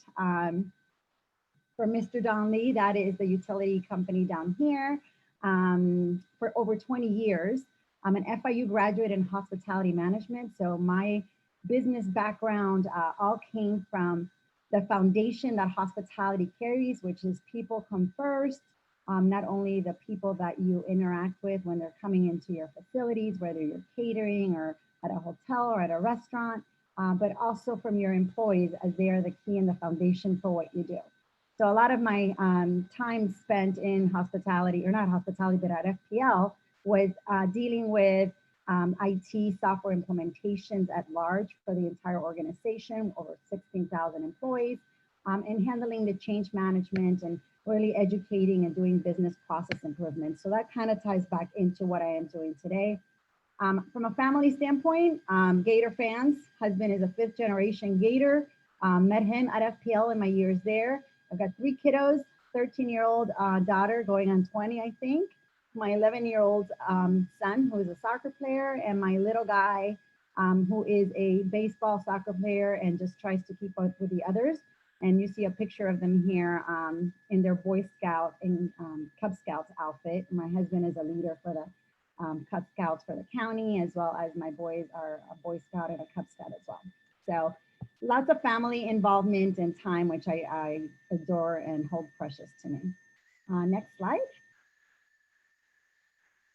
for Mr. Donley, that is the utility company down here, for over 20 years. I'm an FIU graduate in hospitality management, so my business background all came from the foundation that hospitality carries, which is people come first. Not only the people that you interact with when they're coming into your facilities, whether you're catering or at a hotel or at a restaurant, but also from your employees, as they are the key and the foundation for what you do. So a lot of my time spent in hospitality, or not hospitality, but at FPL, was dealing with IT software implementations at large for the entire organization, over 16,000 employees, and handling the change management and really educating and doing business process improvements. So that kind of ties back into what I am doing today. From a family standpoint, Gator fans. Husband is a 5th generation Gator. Met him at FPL in my years there. I've got 3 kiddos, 13-year-old daughter going on 20, I think. My 11-year-old son, who is a soccer player, and my little guy, who is a baseball soccer player and just tries to keep up with the others. And you see a picture of them here in their Boy Scout and Cub Scouts outfit. My husband is a leader for the Cub Scouts for the county, as well as my boys are a Boy Scout and a Cub Scout as well. So lots of family involvement and time, which I adore and hold precious to me. Next slide.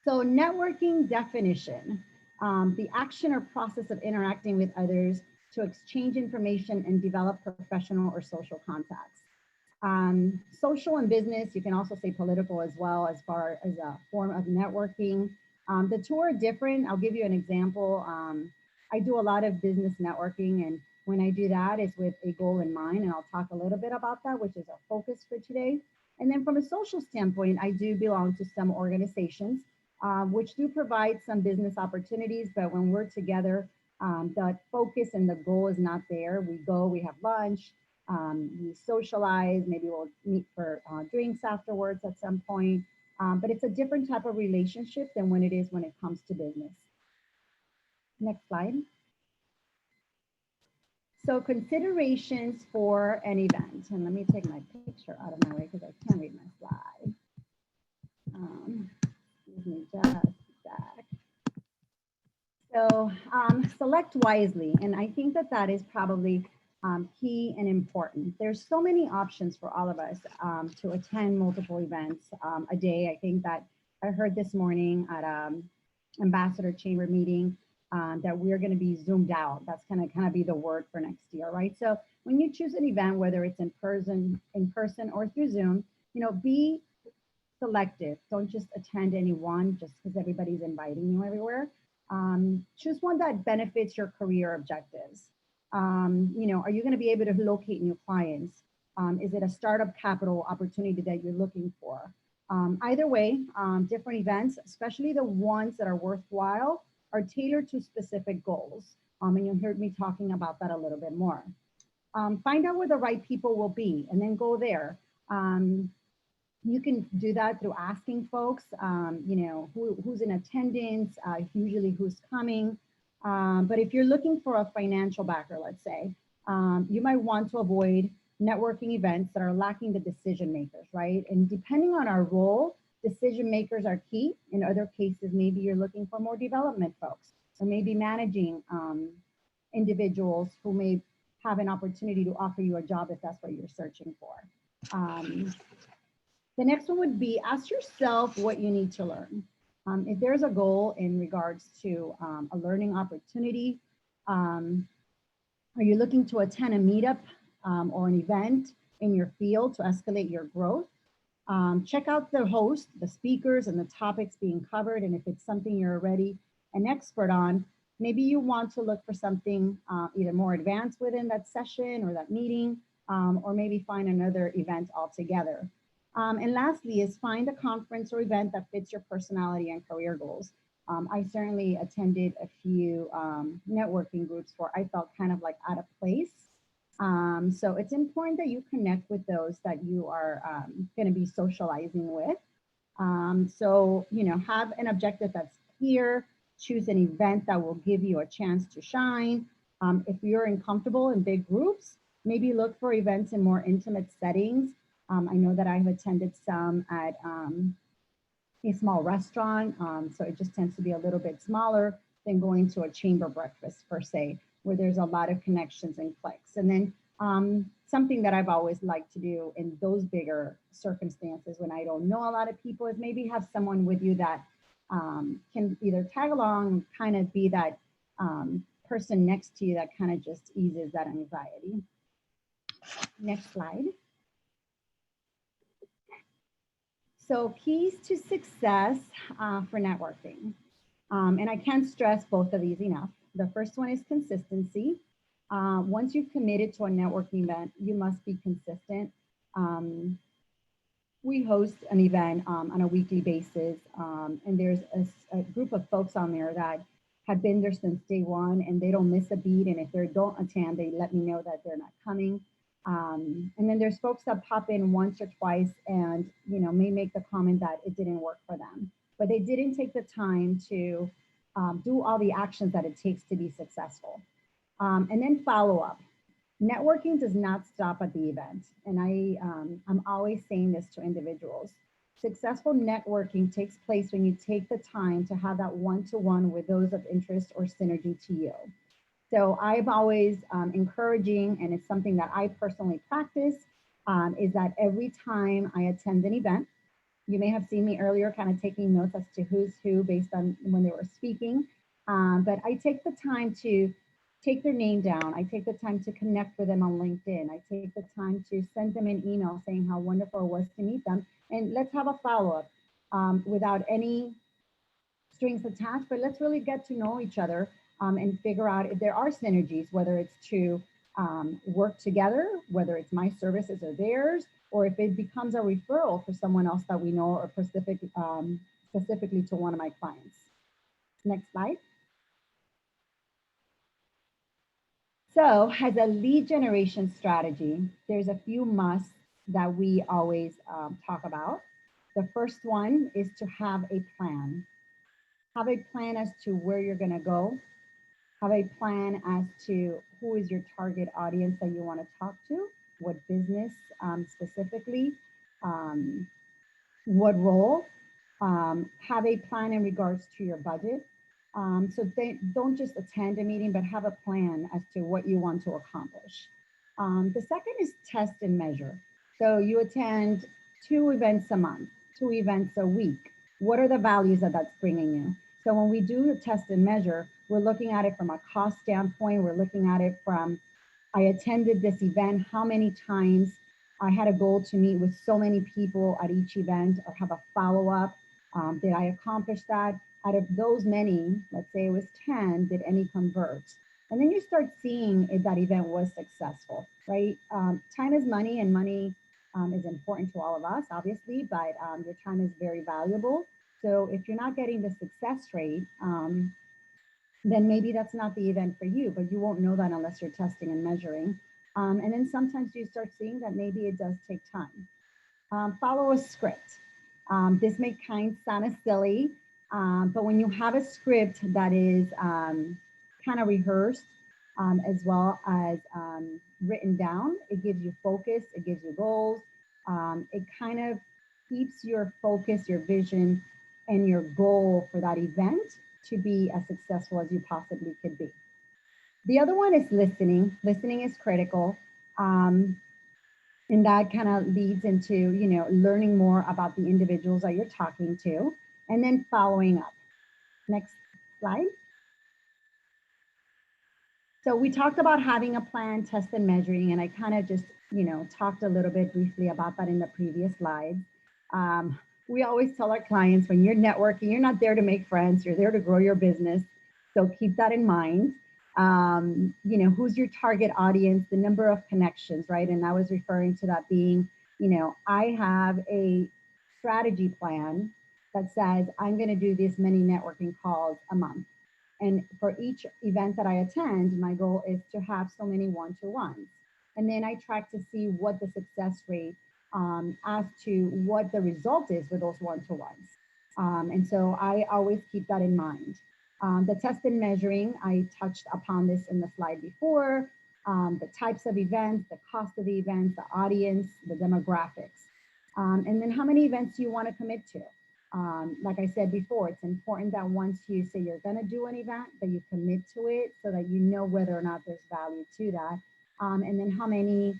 So networking definition, the action or process of interacting with others to exchange information and develop professional or social contacts. Social and business, you can also say political as well, as far as a form of networking. The two are different. I'll give you an example. I do a lot of business networking, and when I do that, it's with a goal in mind, and I'll talk a little bit about that, which is our focus for today. And then from a social standpoint, I do belong to some organizations which do provide some business opportunities, but when we're together, the focus and the goal is not there. We go, we have lunch, we socialize, maybe we'll meet for drinks afterwards at some point, but it's a different type of relationship than when it comes to business. Next slide. So considerations for an event, and let me take my picture out of my way because I can't read my slide. Excuse me just a sec. So select wisely, and I think that that is probably key and important. There's so many options for all of us to attend multiple events a day. I think that I heard this morning at Ambassador Chamber meeting that we're going to be zoomed out. That's going to kind of be the word for next year, right? So when you choose an event, whether it's in person or through Zoom, you know, be selective. Don't just attend any one just because everybody's inviting you everywhere. Choose one that benefits your career objectives. You know, are you going to be able to locate new clients? Is it a startup capital opportunity that you're looking for? Either way, different events, especially the ones that are worthwhile, are tailored to specific goals. And you'll hear me talking about that a little bit more. Find out where the right people will be and then go there. You can do that through asking folks, you know, who's in attendance, usually who's coming. But if you're looking for a financial backer, let's say, you might want to avoid networking events that are lacking the decision makers, right? And depending on our role, decision makers are key. In other cases, maybe you're looking for more development folks, or maybe managing individuals who may have an opportunity to offer you a job if that's what you're searching for. The next one would be ask yourself what you need to learn. If there's a goal in regards to a learning opportunity, are you looking to attend a meetup or an event in your field to escalate your growth? Check out the host, the speakers, and the topics being covered. And if it's something you're already an expert on, maybe you want to look for something either more advanced within that session or that meeting, or maybe find another event altogether. And lastly is find a conference or event that fits your personality and career goals. I certainly attended a few networking groups where I felt kind of like out of place. So it's important that you connect with those that you are going to be socializing with. So, you know, have an objective that's clear, choose an event that will give you a chance to shine. If you're uncomfortable in big groups, maybe look for events in more intimate settings. I know that I've attended some at a small restaurant, so it just tends to be a little bit smaller than going to a chamber breakfast per se, where there's a lot of connections and clicks. And then something that I've always liked to do in those bigger circumstances when I don't know a lot of people is maybe have someone with you that can either tag along, kind of be that person next to you that kind of just eases that anxiety. Next slide. So keys to success for networking. And I can't stress both of these enough. The first one is consistency. Once you've committed to a networking event, you must be consistent. We host an event on a weekly basis, and there's a group of folks on there that have been there since day one, and they don't miss a beat. And if they don't attend, they let me know that they're not coming. And then there's folks that pop in once or twice and, you know, may make the comment that it didn't work for them, but they didn't take the time to do all the actions that it takes to be successful. And then follow up. Networking does not stop at the event. And I'm always saying this to individuals. Successful networking takes place when you take the time to have that one-to-one with those of interest or synergy to you. So I'm always encouraging, and it's something that I personally practice, is that every time I attend an event, you may have seen me earlier kind of taking notes as to who's who based on when they were speaking, but I take the time to take their name down. I take the time to connect with them on LinkedIn. I take the time to send them an email saying how wonderful it was to meet them, and let's have a follow-up without any strings attached, but let's really get to know each other and figure out if there are synergies, whether it's to work together, whether it's my services or theirs, or if it becomes a referral for someone else that we know or specifically to one of my clients. Next slide. So as a lead generation strategy, there's a few musts that we always talk about. The first one is to have a plan. Have a plan as to where you're going to go. Have a plan as to who is your target audience that you want to talk to, what business specifically, what role. Have a plan in regards to your budget. So don't just attend a meeting, but have a plan as to what you want to accomplish. The second is test and measure. So you attend 2 events a month, 2 events a week. What are the values that that's bringing you? So when we do the test and measure, we're looking at it from a cost standpoint. We're looking at it from, I attended this event, how many times? I had a goal to meet with so many people at each event or have a follow-up. Did I accomplish that? Out of those many, let's say it was 10, did any convert? And then you start seeing if that event was successful, right? Time is money, and money is important to all of us, obviously, but your time is very valuable. So if you're not getting the success rate, then maybe that's not the event for you, but you won't know that unless you're testing and measuring. And then sometimes you start seeing that maybe it does take time. Follow a script. This may kind of sound silly, but when you have a script that is kind of rehearsed as well as written down, it gives you focus, it gives you goals. It kind of keeps your focus, your vision, and your goal for that event to be as successful as you possibly could be. The other one is listening. Listening is critical. And that kind of leads into, you know, learning more about the individuals that you're talking to, and then following up. Next slide. So we talked about having a plan, test and measuring, and I kind of just, you know, talked a little bit briefly about that in the previous slide. We always tell our clients, when you're networking, you're not there to make friends, you're there to grow your business. So keep that in mind. You know, who's your target audience, the number of connections, right? And I was referring to that being, you know, I have a strategy plan that says I'm going to do this many networking calls a month. And for each event that I attend, my goal is to have so many one-to-ones. And then I track to see what the success rate as to what the result is for those one-to-ones. And so I always keep that in mind. The test and measuring, I touched upon this in the slide before, the types of events, the cost of the events, the audience, the demographics, and then how many events do you want to commit to? Like I said before, it's important that once you say you're going to do an event, that you commit to it so that you know whether or not there's value to that. And then how many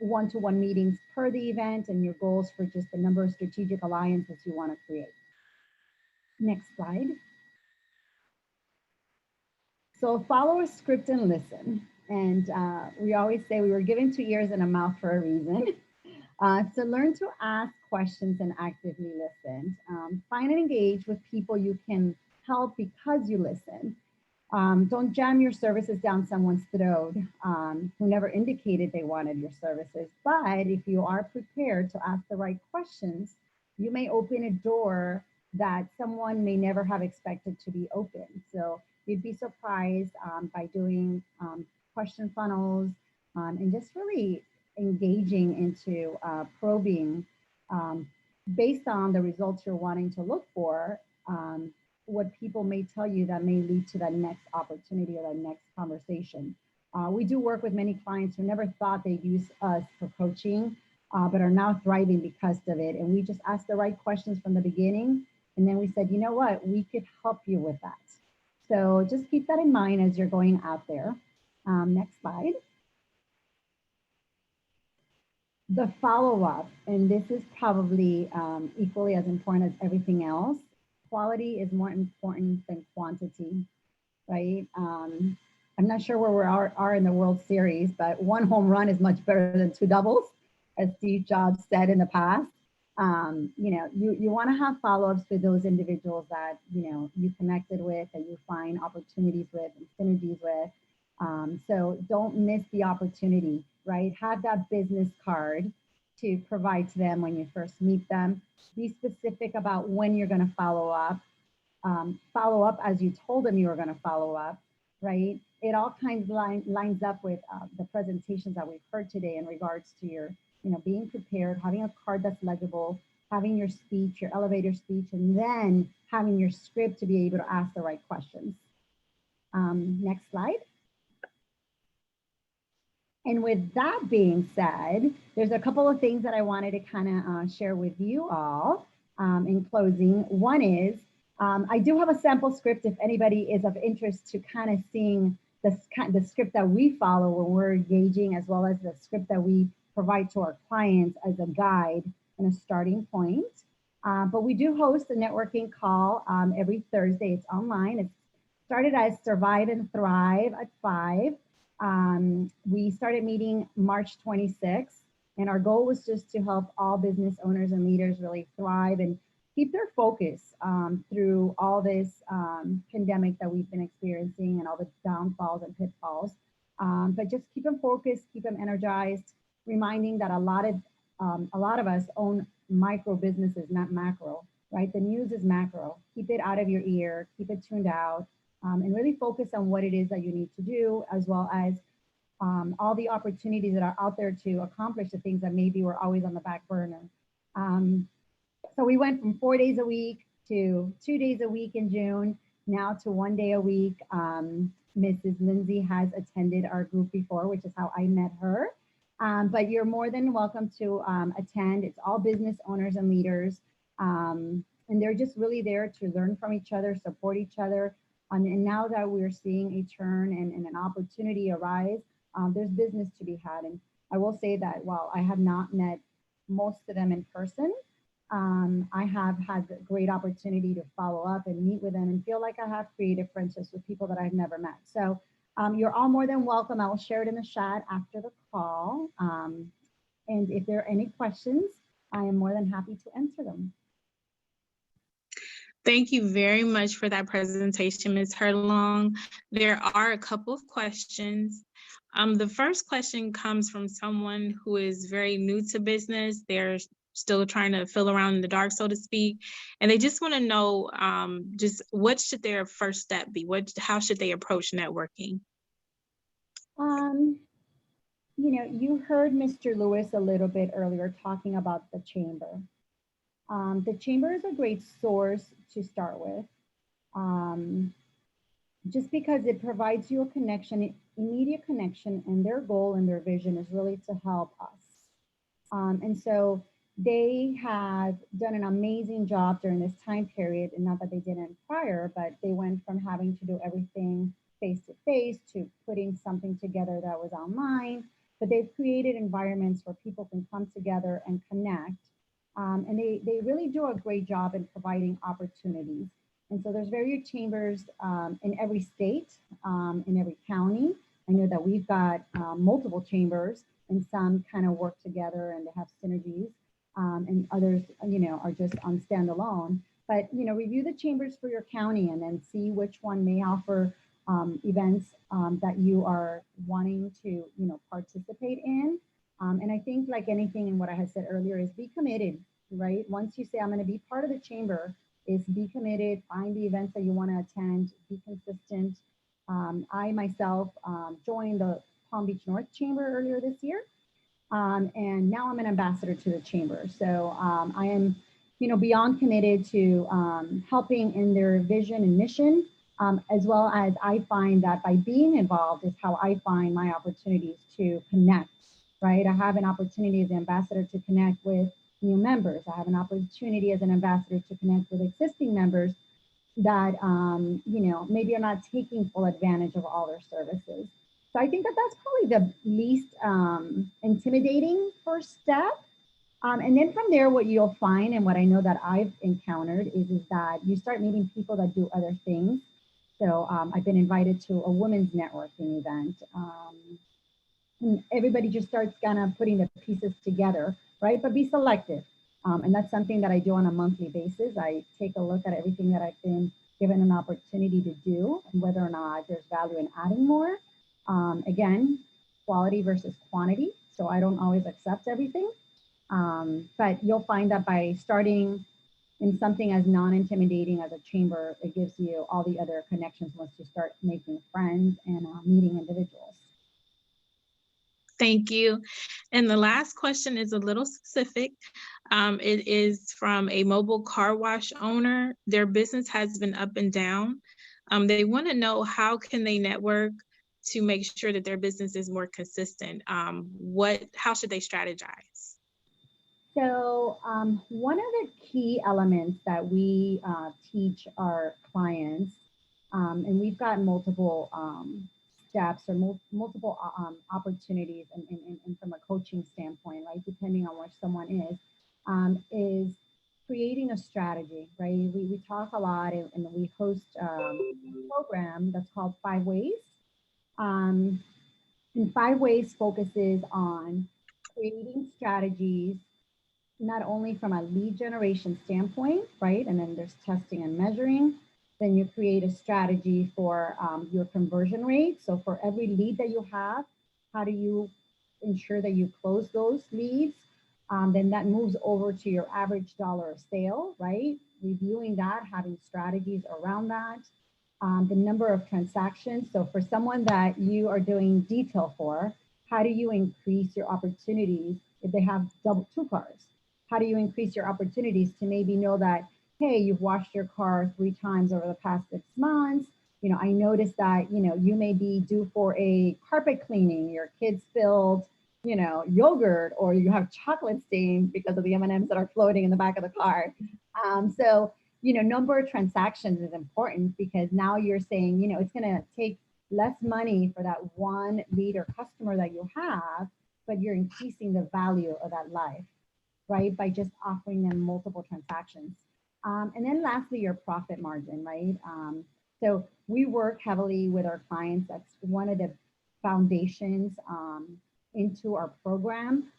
one-to-one meetings per the event, and your goals for just the number of strategic alliances you want to create. Next slide. So follow a script and listen. And we always say we were given 2 ears and a mouth for a reason. So learn to ask questions and actively listen. Find and engage with people you can help because you listen. Don't jam your services down someone's throat who never indicated they wanted your services. But if you are prepared to ask the right questions, you may open a door that someone may never have expected to be open. So you'd be surprised by doing question funnels and just really engaging into probing based on the results you're wanting to look for, what people may tell you that may lead to that next opportunity or that next conversation. We do work with many clients who never thought they'd use us for coaching, but are now thriving because of it. And we just asked the right questions from the beginning. And then we said, you know what, we could help you with that. So just keep that in mind as you're going out there. Next slide. The follow-up, and this is probably equally as important as everything else. Quality is more important than quantity, right? I'm not sure where we are in the World Series, but 1 home run is much better than 2 doubles, as Steve Jobs said in the past. You want to have follow-ups with those individuals that, you connected with, that you find opportunities with and synergies with. So don't miss the opportunity, right? Have that business card to provide to them when you first meet them. Be specific about when you're going to follow up. Follow up as you told them you were going to follow up, right? It all kinds of lines up with the presentations that we've heard today in regards to your, being prepared, having a card that's legible, having your speech, your elevator speech, and then having your script to be able to ask the right questions. Next slide. And with that being said, there's a couple of things that I wanted to kind of share with you all in closing. One is, I do have a sample script if anybody is of interest to kind of seeing the script that we follow when we're engaging, as well as the script that we provide to our clients as a guide and a starting point. But we do host a networking call every Thursday. It's online. It's started as Survive and Thrive at 5. We started meeting March 26th, and our goal was just to help all business owners and leaders really thrive and keep their focus through all this pandemic that we've been experiencing and all the downfalls and pitfalls. But just keep them focused, keep them energized, reminding that a lot of us own micro businesses, not macro, right? The news is macro. Keep it out of your ear, keep it tuned out, and really focus on what it is that you need to do, as well as all the opportunities that are out there to accomplish the things that maybe were always on the back burner. So we went from 4 days a week to 2 days a week in June, now to 1 day a week. Mrs. Lindsey has attended our group before, which is how I met her. But you're more than welcome to attend. It's all business owners and leaders. And they're just really there to learn from each other, support each other. And now that we're seeing a turn and an opportunity arise, there's business to be had. And I will say that while I have not met most of them in person, I have had a great opportunity to follow up and meet with them and feel like I have created friendships with people that I've never met. So you're all more than welcome. I will share it in the chat after the call. And if there are any questions, I am more than happy to answer them. Thank you very much for that presentation, Ms. Herlong. There are a couple of questions. The first question comes from someone who is very new to business. They're still trying to feel around in the dark, so to speak. And they just want to know just what should their first step be? How should they approach networking? You heard Mr. Lewis a little bit earlier talking about the chamber. The chamber is a great source to start with, just because it provides you a connection, immediate connection, and their goal and their vision is really to help us. And so they have done an amazing job during this time period, and not that they didn't prior, but they went from having to do everything face-to-face to putting something together that was online, but they've created environments where people can come together and connect. And they really do a great job in providing opportunities. And so there's various chambers in every state, in every county. I know that we've got multiple chambers, and some kind of work together and they have synergies, and others, are just on standalone. But, review the chambers for your county and then see which one may offer events that you are wanting to, participate in. And I think, like anything in what I had said earlier, is be committed, right? Once you say, I'm going to be part of the chamber, is be committed, find the events that you want to attend, be consistent. I myself joined the Palm Beach North Chamber earlier this year, and now I'm an ambassador to the chamber. So I am, beyond committed to helping in their vision and mission, as well as I find that by being involved is how I find my opportunities to connect. Right? I have an opportunity as an ambassador to connect with new members. I have an opportunity as an ambassador to connect with existing members that, maybe are not taking full advantage of all their services. So I think that that's probably the least intimidating first step. And then from there, what you'll find, and what I know that I've encountered is that you start meeting people that do other things. So I've been invited to a women's networking event. And everybody just starts kind of putting the pieces together, right? But be selective. And that's something that I do on a monthly basis. I take a look at everything that I've been given an opportunity to do and whether or not there's value in adding more. Again, quality versus quantity. So I don't always accept everything. But you'll find that by starting in something as non-intimidating as a chamber, it gives you all the other connections once you start making friends and meeting individuals. Thank you. And the last question is a little specific. It is from a mobile car wash owner. Their business has been up and down. They want to know, how can they network to make sure that their business is more consistent? How should they strategize? So one of the key elements that we teach our clients, and we've got multiple steps or multiple opportunities and from a coaching standpoint, right, depending on where someone is creating a strategy, right? We talk a lot and we host a program that's called 5 Ways. And 5 Ways focuses on creating strategies, not only from a lead generation standpoint, right? And then there's testing and measuring. Then you create a strategy for your conversion rate. So for every lead that you have, how do you ensure that you close those leads? Then that moves over to your average dollar of sale, right? Reviewing that, having strategies around that. The number of transactions. So for someone that you are doing detail for, how do you increase your opportunities if they have 2 cars? How do you increase your opportunities to maybe know that, hey, you've washed your car 3 times over the past 6 months. You know, I noticed that, you know, you may be due for a carpet cleaning, your kids spilled, you know, yogurt, or you have chocolate stain because of the M&Ms that are floating in the back of the car. So, you know, number of transactions is important because now you're saying, you know, it's going to take less money for that one lead or customer that you have, but you're increasing the value of that life, right? By just offering them multiple transactions. And then lastly, your profit margin, right? So we work heavily with our clients. That's one of the foundations into our program.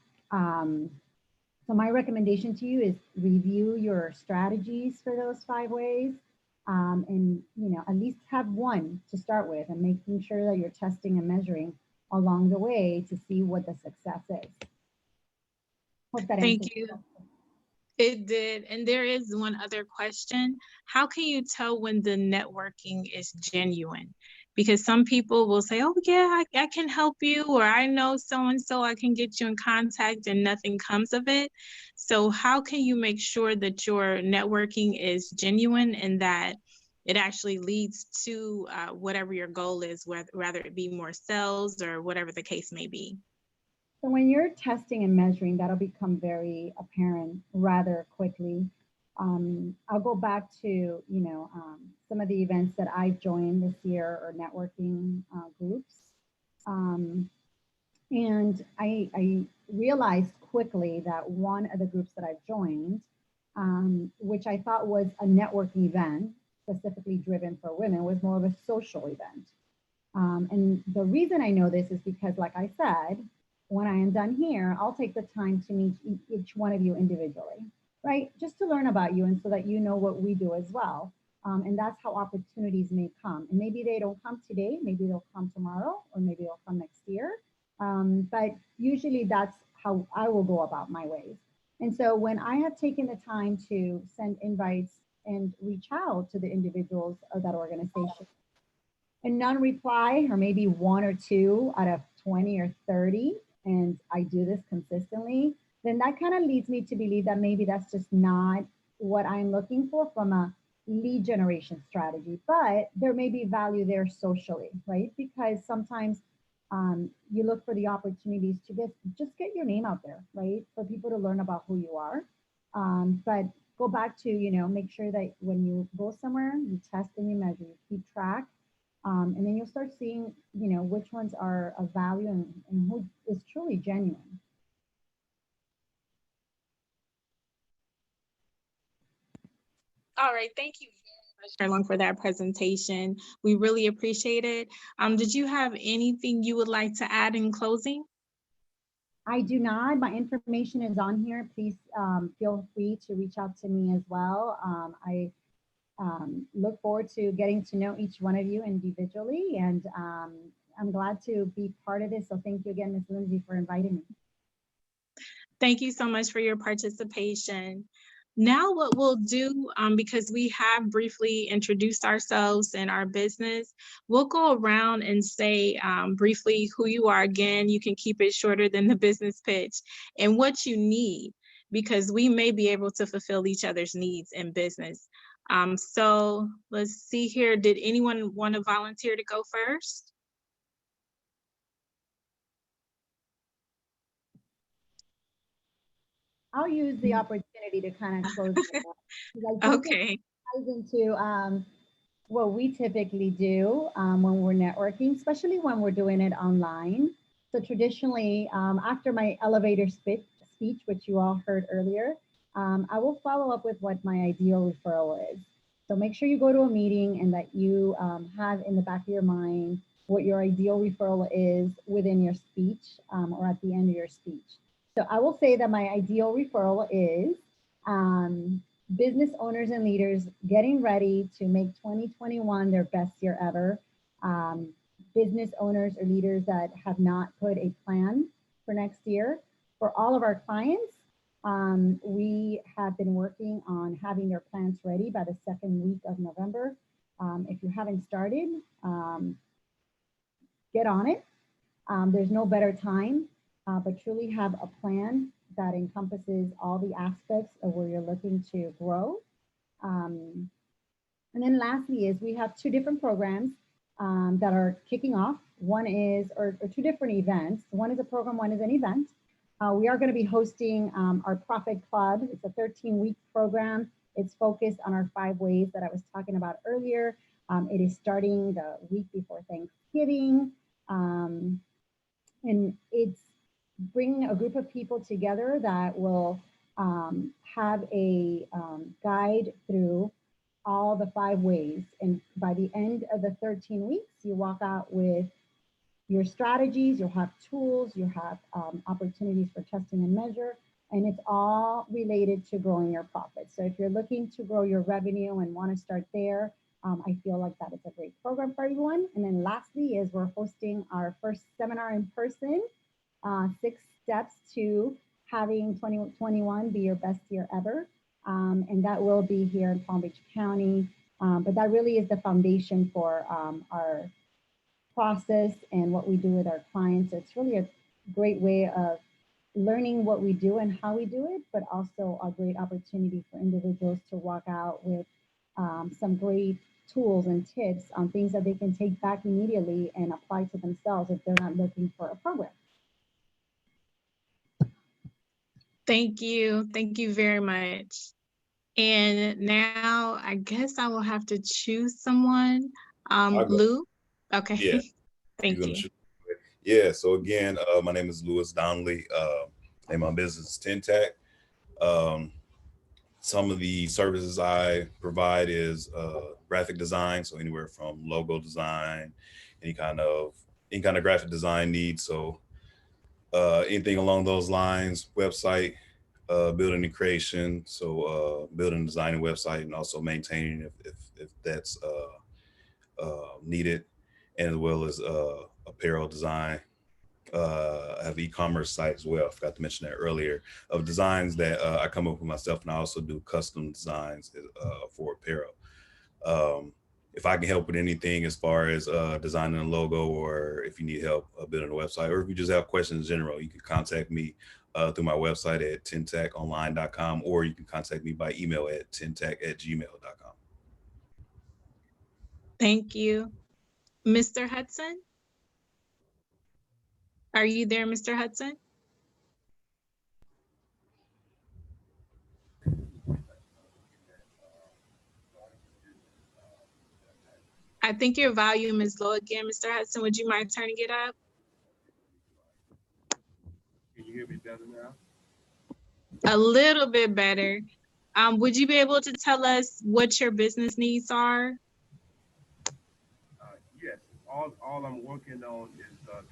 So my recommendation to you is review your strategies for those 5 ways. And, you know, at least have one to start with and making sure that you're testing and measuring along the way to see what the success is. Hope that Thank answers you. your question. It did. And there is one other question. How can you tell when the networking is genuine? Because some people will say, oh yeah, I can help you, or I know so-and-so, I can get you in contact, and nothing comes of it. So how can you make sure that your networking is genuine and that it actually leads to whatever your goal is, whether it be more sales or whatever the case may be? So when you're testing and measuring, that'll become very apparent rather quickly. I'll go back to, you know, some of the events that I've joined this year or networking groups. And I realized quickly that one of the groups that I've joined, which I thought was a networking event, specifically driven for women, was more of a social event. And the reason I know this is because, like I said, when I am done here, I'll take the time to meet each one of you individually, right? Just to learn about you and so that you know what we do as well. And that's how opportunities may come. And maybe they don't come today, maybe they'll come tomorrow, or maybe they'll come next year. But usually that's how I will go about my ways. And so when I have taken the time to send invites and reach out to the individuals of that organization, and none reply, or maybe 1 or 2 out of 20 or 30, and I do this consistently, then that kind of leads me to believe that maybe that's just not what I'm looking for from a lead generation strategy. But there may be value there socially, right? Because sometimes you look for the opportunities to just get your name out there, right? For people to learn about who you are. But go back to, you know, make sure that when you go somewhere, you test and you measure, you keep track. And then you'll start seeing, you know, which ones are of value and who is truly genuine. All right, thank you very much, Herlong, for that presentation. We really appreciate it. Did you have anything you would like to add in closing? I do not. My information is on here. Please feel free to reach out to me as well. I look forward to getting to know each one of you individually, and I'm glad to be part of this. So thank you again, Ms. Lindsey, for inviting me. Thank you so much for your participation. Now what we'll do, because we have briefly introduced ourselves and our business, we'll go around and say briefly who you are again. You can keep it shorter than the business pitch, and what you need, because we may be able to fulfill each other's needs in business. So let's see here. Did anyone want to volunteer to go first? I'll use the opportunity to kind of close it up, because I think Okay. it ties into what we typically do when we're networking, especially when we're doing it online. So traditionally, after my elevator speech, which you all heard earlier, I will follow up with what my ideal referral is. So make sure you go to a meeting and that you have in the back of your mind what your ideal referral is within your speech or at the end of your speech. So I will say that my ideal referral is business owners and leaders getting ready to make 2021 their best year ever. Business owners or leaders that have not put a plan for next year. For all of our clients, we have been working on having their plans ready by the second week of November. If you haven't started, get on it. There's no better time, but truly have a plan that encompasses all the aspects of where you're looking to grow. And then lastly is we have two different programs that are kicking off. One is, or two different events. One is a program, one is an event. We are going to be hosting our Profit Club. It's a 13-week program. It's focused on our 5 ways that I was talking about earlier. It is starting the week before Thanksgiving. And it's bringing a group of people together that will have a guide through all the 5 ways. And by the end of the 13 weeks, you walk out with your strategies, you'll have tools, you have opportunities for testing and measure, and it's all related to growing your profits. So if you're looking to grow your revenue and want to start there, I feel like that is a great program for everyone. And then lastly is we're hosting our first seminar in person, 6 steps to having 2021 be your best year ever. And that will be here in Palm Beach County. But that really is the foundation for our process and what we do with our clients. It's really a great way of learning what we do and how we do it, but also a great opportunity for individuals to walk out with some great tools and tips on things that they can take back immediately and apply to themselves if they're not looking for a program. Thank you. Thank you very much. And now I guess I will have to choose someone. Lou? Okay. Yeah. Thank you. Yeah. So again, my name is Louis Donley, and my business is Tintac. Some of the services I provide is graphic design, so anywhere from logo design, any kind of graphic design needs. So anything along those lines, website building and creation, so building and designing website, and also maintaining if that's needed, and as well as apparel design. I have e-commerce site as well. I forgot to mention that earlier, of designs that I come up with myself, and I also do custom designs for apparel. If I can help with anything as far as designing a logo, or if you need help building a website, or if you just have questions in general, you can contact me through my website at tintaconline.com, or you can contact me by email at tintac@gmail.com. Thank you. Mr. Hudson? Are you there, Mr. Hudson? I think your volume is low again, Mr. Hudson. Would you mind turning it up? Can you hear me better now? A little bit better. Would you be able to tell us what your business needs are? Yes. All I'm working on is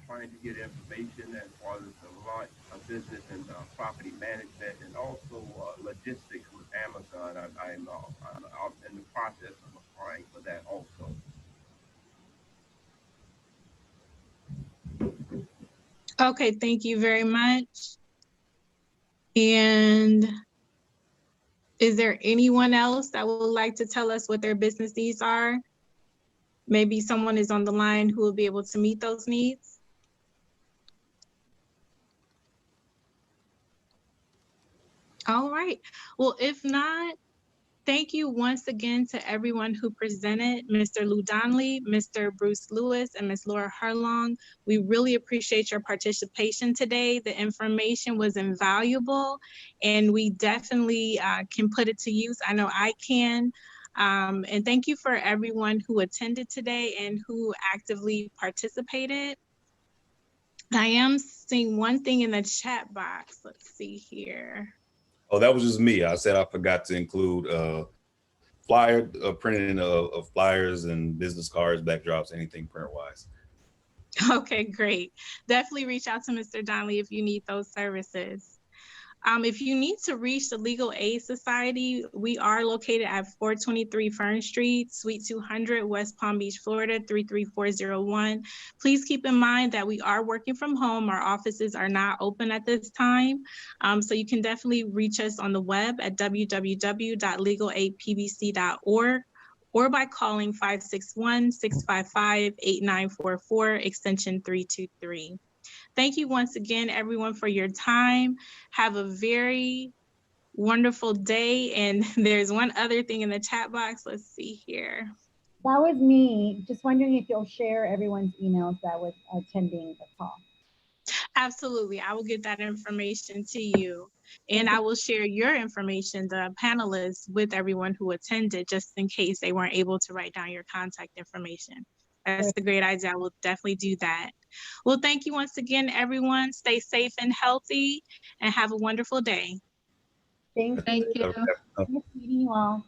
trying to get information as far as the launch business in property management and also logistics with Amazon. I'm out in the process of applying for that also. Okay, thank you very much. And is there anyone else that would like to tell us what their business needs are? Maybe someone is on the line who will be able to meet those needs. All right. Well, if not, thank you once again to everyone who presented, Mr. Lou Donley, Mr. Bruce Lewis, and Ms. Laura Herlong. We really appreciate your participation today. The information was invaluable, and we definitely can put it to use. I know I can. And thank you for everyone who attended today and who actively participated. I am seeing one thing in the chat box. Let's see here. Oh, that was just me. I said I forgot to include printing of flyers and business cards, backdrops, anything print-wise. Okay, great. Definitely reach out to Mr. Donley if you need those services. If you need to reach the Legal Aid Society, we are located at 423 Fern Street, Suite 200, West Palm Beach, Florida, 33401. Please keep in mind that we are working from home. Our offices are not open at this time. So you can definitely reach us on the web at www.legalaidpbc.org or by calling 561-655-8944, extension 323. Thank you once again, everyone, for your time. Have a very wonderful day. And there's one other thing in the chat box. Let's see here. That was me. Just wondering if you'll share everyone's emails that was attending the call. Absolutely. I will get that information to you. And I will share your information, the panelists, with everyone who attended, just in case they weren't able to write down your contact information. That's the great idea. I will definitely do that. Well, thank you once again, everyone. Stay safe and healthy and have a wonderful day. Thank you. Thank you. Nice meeting you all.